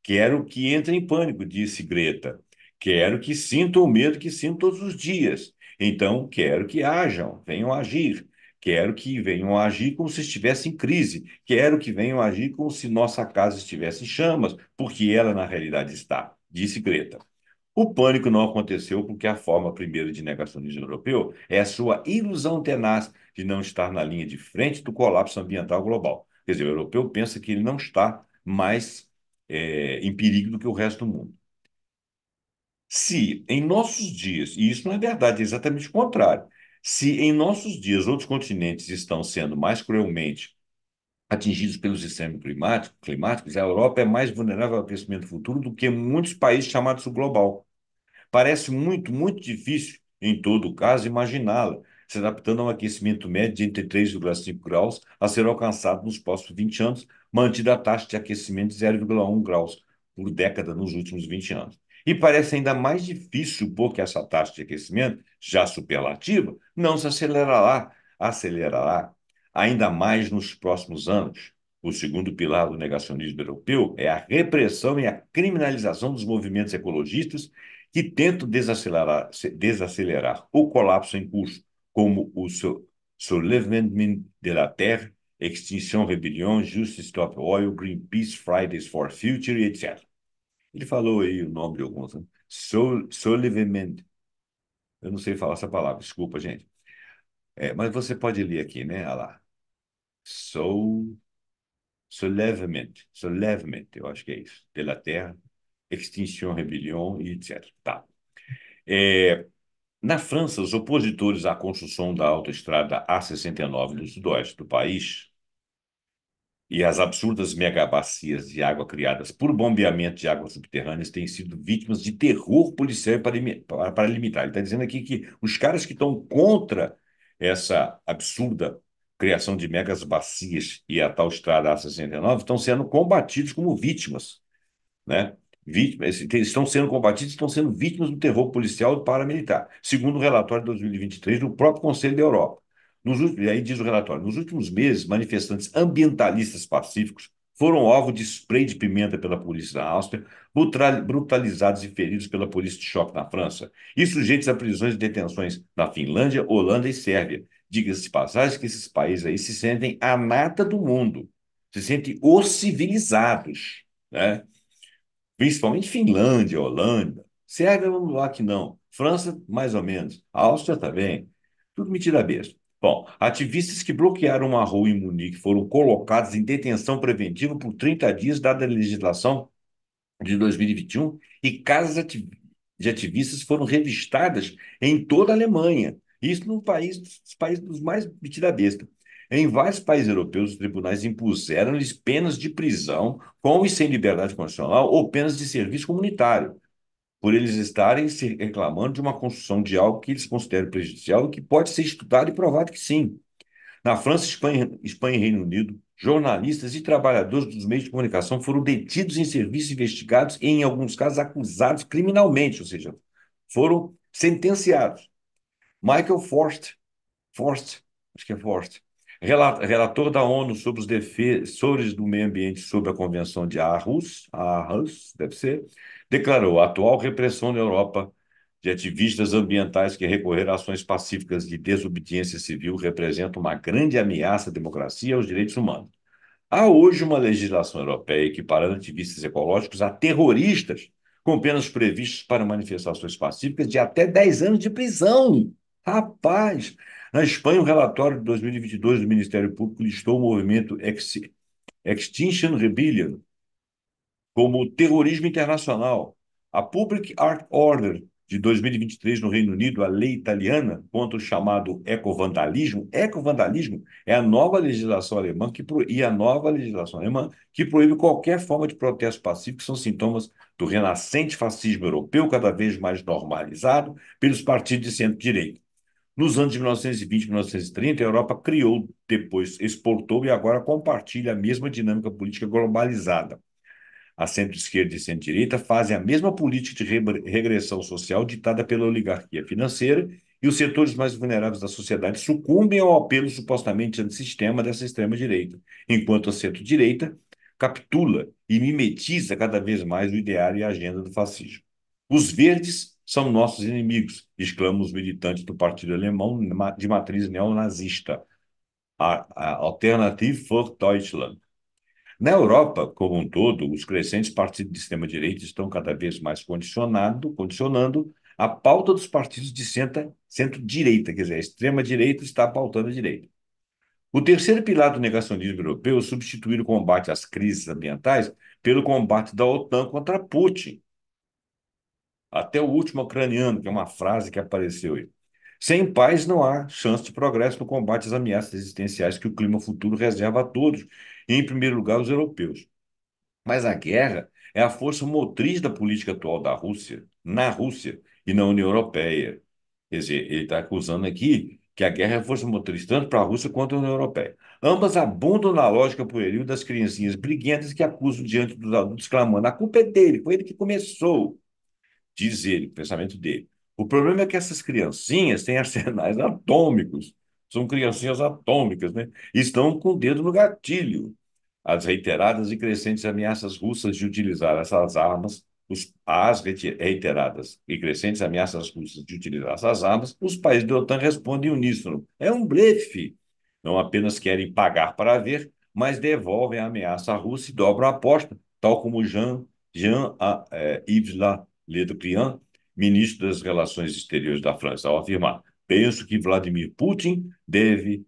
Quero que entre em pânico, disse Greta. Quero que sintam o medo que sinto todos os dias. Então, quero que hajam, venham agir. Quero que venham agir como se estivesse em crise. Quero que venham agir como se nossa casa estivesse em chamas, porque ela, na realidade, está, disse Greta. O pânico não aconteceu porque a forma primeira de negacionismo europeu é a sua ilusão tenaz de não estar na linha de frente do colapso ambiental global. Quer dizer, o europeu pensa que ele não está mais em perigo do que o resto do mundo. Se em nossos dias, e isso não é verdade, é exatamente o contrário, se em nossos dias outros continentes estão sendo mais cruelmente atingidos pelos extremos climáticos, a Europa é mais vulnerável ao aquecimento futuro do que muitos países chamados sul global. Parece muito, muito difícil, em todo caso, imaginá-la, se adaptando a um aquecimento médio de entre 3,5 graus a ser alcançado nos próximos 20 anos, mantida a taxa de aquecimento de 0,1 graus por década nos últimos 20 anos. E parece ainda mais difícil porque essa taxa de aquecimento, já superlativa, não se acelerará ainda mais nos próximos anos. O segundo pilar do negacionismo europeu é a repressão e a criminalização dos movimentos ecologistas que tentam desacelerar o colapso em curso, como o Soulèvement de la Terre, Extinction Rebellion, Justice Stop Oil, Greenpeace, Fridays for Future, etc. Ele falou aí o nome de alguns, né? Soulèvement. Eu não sei falar essa palavra, desculpa, gente. Mas você pode ler aqui, né? Olha lá. Soul, Soulèvement, eu acho que é isso. De la Terre, Extinction Rebellion e etc. Tá. É, Na França, os opositores à construção da autoestrada A69 no sudoeste do país e às absurdas megabacias de água criadas por bombeamento de águas subterrâneas têm sido vítimas de terror policial para limitar. Ele está dizendo aqui que os caras que estão contra essa absurda criação de megas bacias e a tal estrada A69 estão sendo combatidos como vítimas, né? Vítimas, estão sendo combatidos, estão sendo vítimas do terror policial e paramilitar, segundo o relatório de 2023 do próprio Conselho da Europa. E aí diz o relatório, nos últimos meses, manifestantes ambientalistas pacíficos foram alvo de spray de pimenta pela polícia da Áustria, brutalizados e feridos pela polícia de choque na França, e sujeitos a prisões e detenções na Finlândia, Holanda e Sérvia. Diga-se de passagem que esses países aí se sentem a nata do mundo, se sentem os civilizados, né? Principalmente Finlândia, Holanda. Sérvia, vamos lá que não. França, mais ou menos. A Áustria também. Tudo mentira besta. Bom, ativistas que bloquearam uma rua em Munique foram colocados em detenção preventiva por 30 dias, dada a legislação de 2021, e casas de ativistas foram revistadas em toda a Alemanha. Isso num país, dos países dos mais metida besta. Em vários países europeus, os tribunais impuseram-lhes penas de prisão, com e sem liberdade condicional, ou penas de serviço comunitário, por eles estarem se reclamando de uma construção de algo que eles consideram prejudicial e que pode ser estudado e provado que sim. Na França, Espanha e Reino Unido, jornalistas e trabalhadores dos meios de comunicação foram detidos em serviço, investigados e, em alguns casos, acusados criminalmente, ou seja, foram sentenciados. Michael Forst, acho que é Forst, Relator da ONU sobre os defensores do meio ambiente sobre a Convenção de Aarhus, deve ser, declarou a atual repressão na Europa de ativistas ambientais que recorreram a ações pacíficas de desobediência civil representa uma grande ameaça à democracia e aos direitos humanos. Há hoje uma legislação europeia equiparando ativistas ecológicos a terroristas, com penas previstas para manifestações pacíficas de até 10 anos de prisão. Rapaz! Na Espanha, o relatório de 2022 do Ministério Público listou o movimento Extinction Rebellion como terrorismo internacional. A Public Art Order de 2023 no Reino Unido, a lei italiana contra o chamado ecovandalismo. Ecovandalismo é a nova legislação alemã e a nova legislação alemã que proíbe qualquer forma de protesto pacífico, que são sintomas do renascente fascismo europeu, cada vez mais normalizado pelos partidos de centro-direita. Nos anos de 1920 e 1930, a Europa criou, depois exportou e agora compartilha a mesma dinâmica política globalizada. A centro-esquerda e centro-direita fazem a mesma política de regressão social ditada pela oligarquia financeira e os setores mais vulneráveis da sociedade sucumbem ao apelo supostamente antissistema dessa extrema-direita, enquanto a centro-direita capitula e mimetiza cada vez mais o ideário e a agenda do fascismo. Os verdes são nossos inimigos, exclamam os militantes do Partido Alemão de matriz neonazista, a Alternative für Deutschland. Na Europa, como um todo, os crescentes partidos de extrema-direita estão cada vez mais condicionando a pauta dos partidos de centro-direita, quer dizer, a extrema-direita está pautando a direita. O terceiro pilar do negacionismo europeu é substituir o combate às crises ambientais pelo combate da OTAN contra Putin. Até o último ucraniano, que é uma frase que apareceu aí. Sem paz não há chance de progresso no combate às ameaças existenciais que o clima futuro reserva a todos, e, em primeiro lugar, os europeus. Mas a guerra é a força motriz da política atual da Rússia, na Rússia e na União Europeia. Quer dizer, ele está acusando aqui que a guerra é a força motriz tanto para a Rússia quanto a União Europeia. Ambas abundam na lógica pueril das criancinhas briguentas que acusam diante dos adultos, clamando: a culpa é dele, foi ele que começou, diz ele, o pensamento dele. O problema é que essas criancinhas têm arsenais atômicos, são criancinhas atômicas, né? E estão com o dedo no gatilho. As reiteradas e crescentes ameaças russas de utilizar essas armas, reiteradas e crescentes ameaças russas de utilizar essas armas, os países da OTAN respondem uníssono. É um blefe. Não apenas querem pagar para ver, mas devolvem a ameaça à Rússia e dobram a aposta, tal como Jean-Yves Le Drian, ministro das Relações Exteriores da França, ao afirmar: penso que Vladimir Putin deve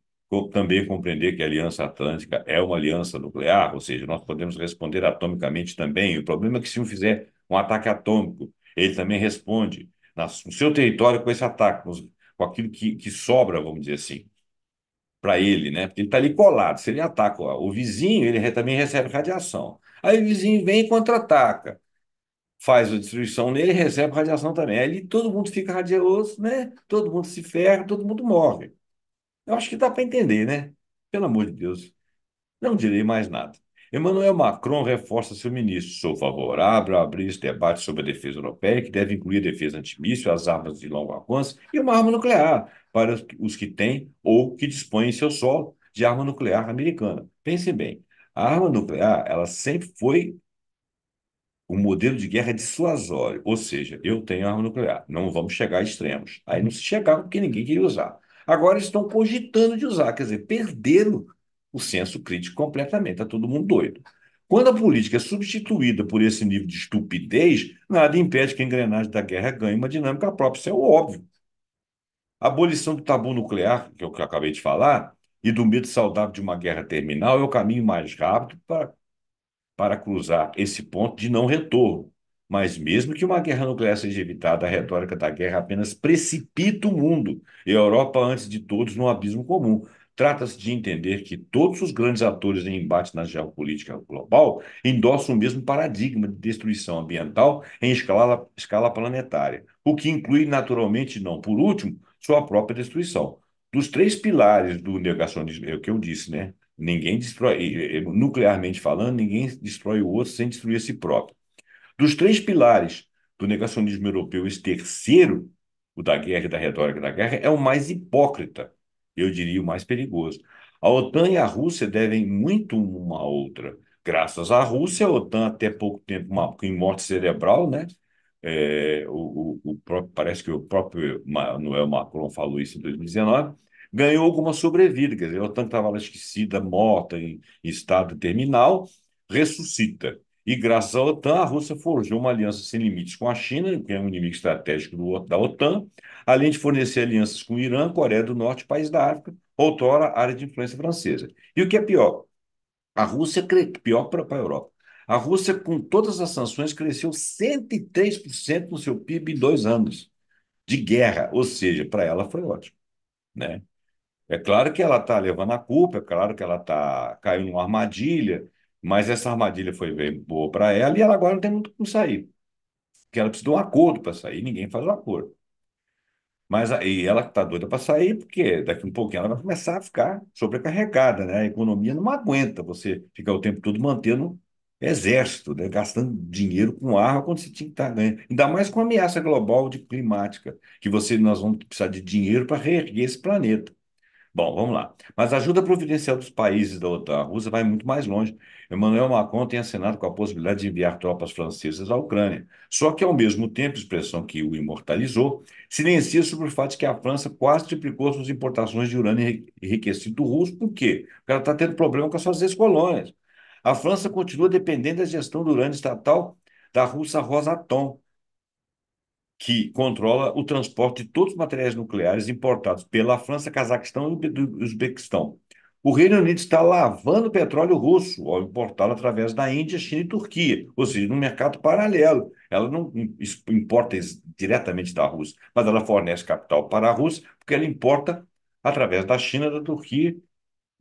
também compreender que a Aliança Atlântica é uma aliança nuclear, ou seja, nós podemos responder atomicamente também. O problema é que se um fizer um ataque atômico, ele também responde no seu território com esse ataque, com aquilo que sobra, vamos dizer assim, para ele, né? Porque ele está ali colado. Se ele ataca o vizinho, ele também recebe radiação. Aí o vizinho vem e contra-ataca, faz a destruição nele e recebe radiação também. Aí todo mundo fica radioso, né? Todo mundo se ferra, todo mundo morre. Eu acho que dá para entender, né? Pelo amor de Deus. Não direi mais nada. Emmanuel Macron reforça seu ministro. Sou favorável a abrir esse debate sobre a defesa europeia, que deve incluir a defesa antimíssil, as armas de longo alcance e uma arma nuclear para os que têm ou que dispõem em seu solo de arma nuclear americana. Pense bem, a arma nuclear, ela sempre foi um modelo de guerra dissuasório, ou seja, eu tenho arma nuclear, não vamos chegar a extremos. Aí não se chegava porque ninguém queria usar. Agora estão cogitando de usar, quer dizer, perderam o senso crítico completamente, está todo mundo doido. Quando a política é substituída por esse nível de estupidez, nada impede que a engrenagem da guerra ganhe uma dinâmica própria, isso é óbvio. A abolição do tabu nuclear, que é o que eu acabei de falar, e do medo saudável de uma guerra terminal é o caminho mais rápido para cruzar esse ponto de não retorno. Mas mesmo que uma guerra nuclear seja evitada, a retórica da guerra apenas precipita o mundo e a Europa, antes de todos, num abismo comum. Trata-se de entender que todos os grandes atores em embate na geopolítica global endossam o mesmo paradigma de destruição ambiental em escala planetária, o que inclui, naturalmente, não por último, sua própria destruição. Dos três pilares do negacionismo, é o que eu disse, né? Ninguém destrói, nuclearmente falando, ninguém destrói o outro sem destruir a si próprio. Dos três pilares do negacionismo europeu, esse terceiro, o da guerra e da retórica da guerra, é o mais hipócrita, eu diria o mais perigoso. A OTAN e a Rússia devem muito uma à outra. Graças à Rússia, a OTAN até pouco tempo em morte cerebral, né? Parece que o próprio Emmanuel Macron falou isso em 2019, ganhou alguma sobrevida. Quer dizer, a OTAN estava lá esquecida, morta, em estado terminal, ressuscita. E graças à OTAN, a Rússia forjou uma aliança sem limites com a China, que é um inimigo estratégico da OTAN, além de fornecer alianças com o Irã, Coreia do Norte e países da África, outrora área de influência francesa. E o que é pior? A Rússia, pior para a Europa. A Rússia, com todas as sanções, cresceu 103% no seu PIB em 2 anos de guerra, ou seja, para ela foi ótimo, né? É claro que ela está levando a culpa, é claro que ela caiu numa armadilha, mas essa armadilha foi bem boa para ela e ela agora não tem muito como sair, porque ela precisa de um acordo para sair, ninguém faz o acordo. Mas aí ela está doida para sair, porque daqui um pouquinho ela vai começar a ficar sobrecarregada, né? A economia não aguenta você ficar o tempo todo mantendo exército, né? Gastando dinheiro com arma quando você tinha que estar ganhando. Ainda mais com a ameaça global de climática, que nós vamos precisar de dinheiro para reerguer esse planeta. Bom, vamos lá. Mas a ajuda providencial dos países da OTAN à Rússia vai muito mais longe. Emmanuel Macron tem acenado com a possibilidade de enviar tropas francesas à Ucrânia. Só que, ao mesmo tempo, expressão que o imortalizou, silencia sobre o fato de que a França quase triplicou suas importações de urânio enriquecido russo. Por quê? Porque ela está tendo problema com as suas ex-colônias. A França continua dependendo da gestão do urânio estatal da russa Rosatom, que controla o transporte de todos os materiais nucleares importados pela França, Cazaquistão e do Uzbequistão. O Reino Unido está lavando petróleo russo ao importá-lo através da Índia, China e Turquia, ou seja, num mercado paralelo. Ela não importa diretamente da Rússia, mas ela fornece capital para a Rússia, porque ela importa através da China, da Turquia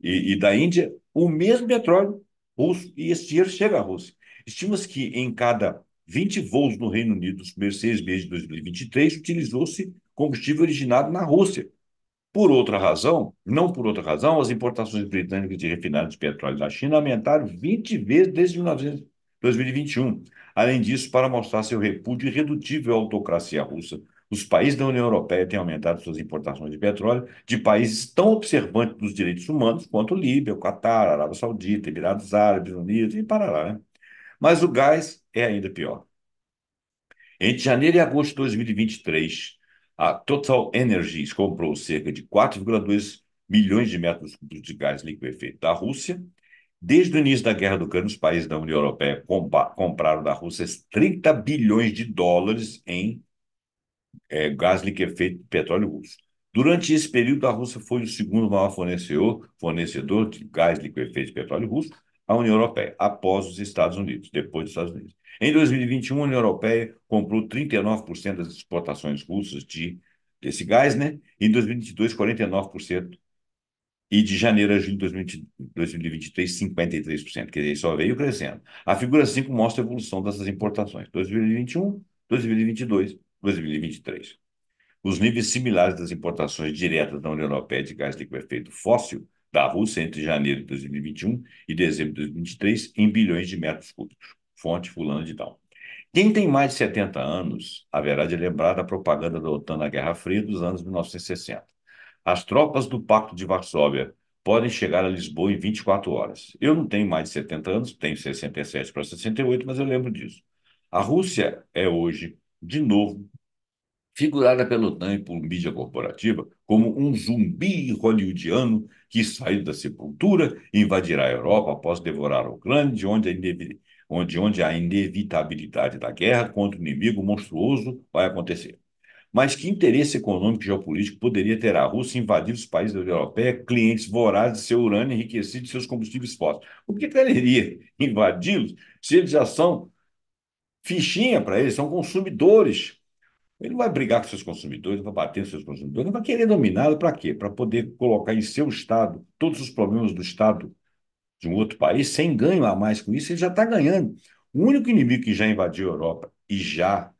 e da Índia o mesmo petróleo russo, e esse dinheiro chega à Rússia. Estima-se que em cada 20 voos no Reino Unido nos primeiros 6 meses de 2023, utilizou-se combustível originado na Rússia. Por outra razão, não por outra razão, as importações britânicas de refinados de petróleo da China aumentaram 20 vezes desde 2021. Além disso, para mostrar seu repúdio irredutível à autocracia russa, os países da União Europeia têm aumentado suas importações de petróleo de países tão observantes dos direitos humanos quanto Líbia, o Catar, a Arábia Saudita, Emirados Árabes Unidos e parará, né? Mas o gás é ainda pior. Entre janeiro e agosto de 2023, a Total Energies comprou cerca de 4,2 milhões de metros cúbicos de gás liquefeito da Rússia. Desde o início da guerra do Ucrânia, os países da União Europeia compraram da Rússia 30 bilhões de dólares em gás liquefeito de petróleo russo. Durante esse período, a Rússia foi o segundo maior fornecedor de gás liquefeito de petróleo russo à União Europeia, após os Estados Unidos, depois dos Estados Unidos. Em 2021, a União Europeia comprou 39% das exportações russas desse gás, né? Em 2022, 49%. E de janeiro a julho de 2023, 53%. Quer dizer, só veio crescendo. A figura 5 mostra a evolução dessas importações. 2021, 2022, 2023. Os níveis similares das importações diretas da União Europeia de gás liquefeito fóssil da Rússia entre janeiro de 2021 e dezembro de 2023 em bilhões de metros cúbicos. Fonte fulana de tal. Quem tem mais de 70 anos haverá de lembrar da propaganda da OTAN na Guerra Fria dos anos 1960. As tropas do Pacto de Varsóvia podem chegar a Lisboa em 24 horas. Eu não tenho mais de 70 anos, tenho 67 para 68, mas eu lembro disso. A Rússia é hoje, de novo, figurada pela OTAN e por mídia corporativa como um zumbi hollywoodiano que saiu da sepultura e invadirá a Europa após devorar a Ucrânia, onde a inevitabilidade da guerra contra o inimigo monstruoso vai acontecer. Mas que interesse econômico e geopolítico poderia ter a Rússia invadir os países da União Europeia, clientes vorazes de seu urânio enriquecido de seus combustíveis fósseis? Por que ela iria invadi-los se eles já são fichinha para eles, são consumidores? Ele não vai brigar com seus consumidores, não vai bater nos seus consumidores, não vai querer dominá-lo para quê? Para poder colocar em seu Estado todos os problemas do Estado de um outro país, sem ganho a mais com isso, ele já está ganhando. O único inimigo que já invadiu a Europa e já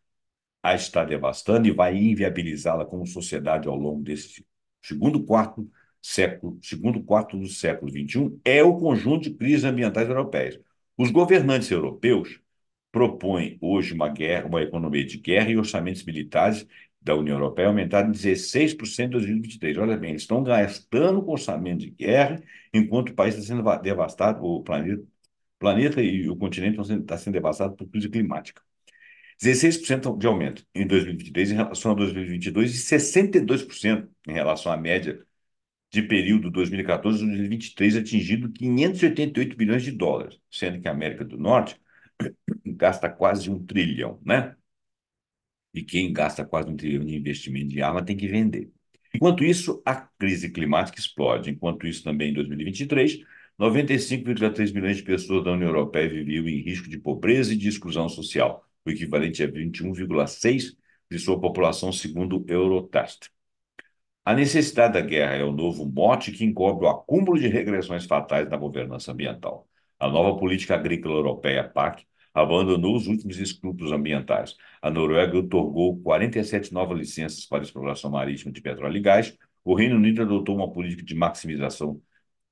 a está devastando e vai inviabilizá-la como sociedade ao longo desse segundo quarto do século XXI, é o conjunto de crises ambientais europeias. Os governantes europeus propõem hoje uma guerra, uma economia de guerra e orçamentos militares da União Europeia aumentaram em 16% em 2023. Olha bem, eles estão gastando com orçamento de guerra, enquanto o país está sendo devastado, o planeta e o continente estão sendo devastados por crise climática. 16% de aumento em 2023 em relação a 2022 e 62% em relação à média de período 2014 a 2023, atingindo 588 bilhões de dólares, sendo que a América do Norte gasta quase 1 trilhão, né? E quem gasta quase 1 trilhão de investimento de arma tem que vender. Enquanto isso, a crise climática explode. Enquanto isso, também em 2023, 95,3 milhões de pessoas da União Europeia viviam em risco de pobreza e de exclusão social, o equivalente a 21,6% de sua população, segundo o Eurostat. A necessidade da guerra é o novo mote que encobre o acúmulo de regressões fatais na governança ambiental. A nova política agrícola europeia, PAC, abandonou os últimos escrúpulos ambientais. A Noruega otorgou 47 novas licenças para exploração marítima de petróleo e gás. O Reino Unido adotou uma política de maximização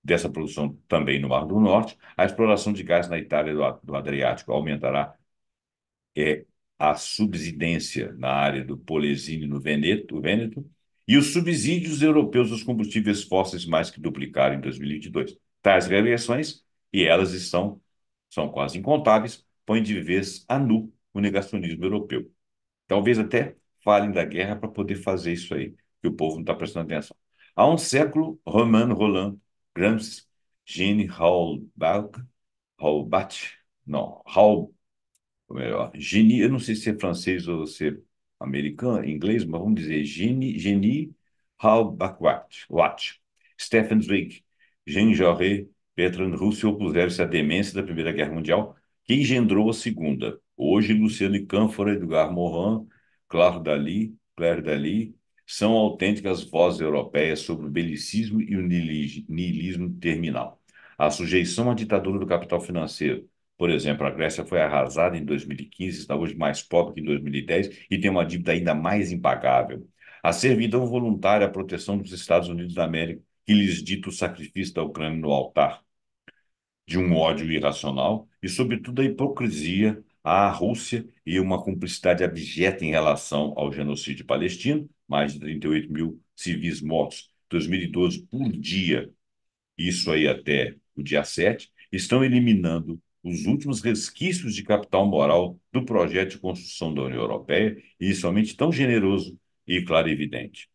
dessa produção também no Mar do Norte. A exploração de gás na Itália e do Adriático aumentará a subsidência na área do Polesine no Vêneto, e os subsídios europeus aos combustíveis fósseis mais que duplicaram em 2022. Tais regressões, e elas são quase incontáveis, põem de vez a nu o negacionismo europeu. Talvez até falem da guerra para poder fazer isso aí, que o povo não está prestando atenção. Há um século, Romain Rolland, Gramsci, Jean Halbach, não, ou melhor, Genie, eu não sei se é francês ou se é americano, inglês, mas vamos dizer Genie Halbach, Stefan Zweig, Jean Jaurès, Bertrand Russell opuseram-se à demência da Primeira Guerra Mundial, que engendrou a Segunda. Hoje, Luciano Câmfora, Edgar Morin, Claire Daly são autênticas vozes europeias sobre o belicismo e o niilismo terminal. A sujeição à ditadura do capital financeiro. Por exemplo, a Grécia foi arrasada em 2015, está hoje mais pobre que em 2010 e tem uma dívida ainda mais impagável. A servidão voluntária à proteção dos Estados Unidos da América, que lhes dita o sacrifício da Ucrânia no altar de um ódio irracional e, sobretudo, a hipocrisia à Rússia e uma cumplicidade abjeta em relação ao genocídio palestino, mais de 38 mil civis mortos em 2012 por dia, isso aí até o dia 7, estão eliminando os últimos resquícios de capital moral do projeto de construção da União Europeia, e somente tão generoso e clarividente.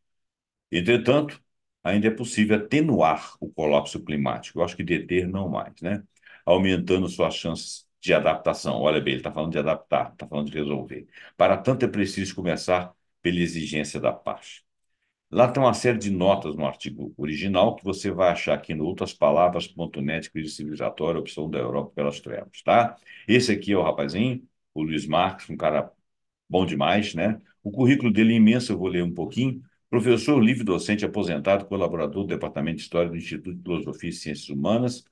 Entretanto, ainda é possível atenuar o colapso climático. Eu acho que deter não mais, né? Aumentando suas chances de adaptação. Olha bem, ele está falando de adaptar, está falando de resolver. Para tanto, é preciso começar pela exigência da paz. Lá tem uma série de notas no artigo original que você vai achar aqui no outraspalavras.net, crise civilizatória, opção da Europa pelas trevas, tá? Esse aqui é o rapazinho, o Luiz Marques, um cara bom demais, né? O currículo dele é imenso, eu vou ler um pouquinho. Professor livre-docente aposentado, colaborador do Departamento de História do Instituto de Filosofia e Ciências Humanas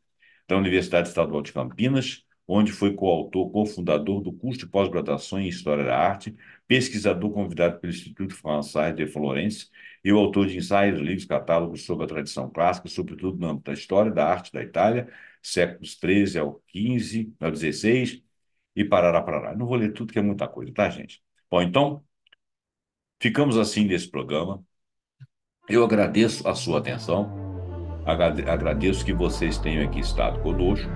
da Universidade Estadual de Campinas, onde foi coautor, cofundador do curso de pós-graduação em História da Arte, pesquisador convidado pelo Instituto Français de Florence e o autor de ensaios, livros, catálogos sobre a tradição clássica, sobretudo no âmbito da história da arte da Itália, séculos XIII ao XV, ao XVI, e parará, parará. Não vou ler tudo, que é muita coisa, tá, gente? Bom, então, ficamos assim nesse programa. Eu agradeço a sua atenção, agradeço que vocês tenham aqui estado conosco.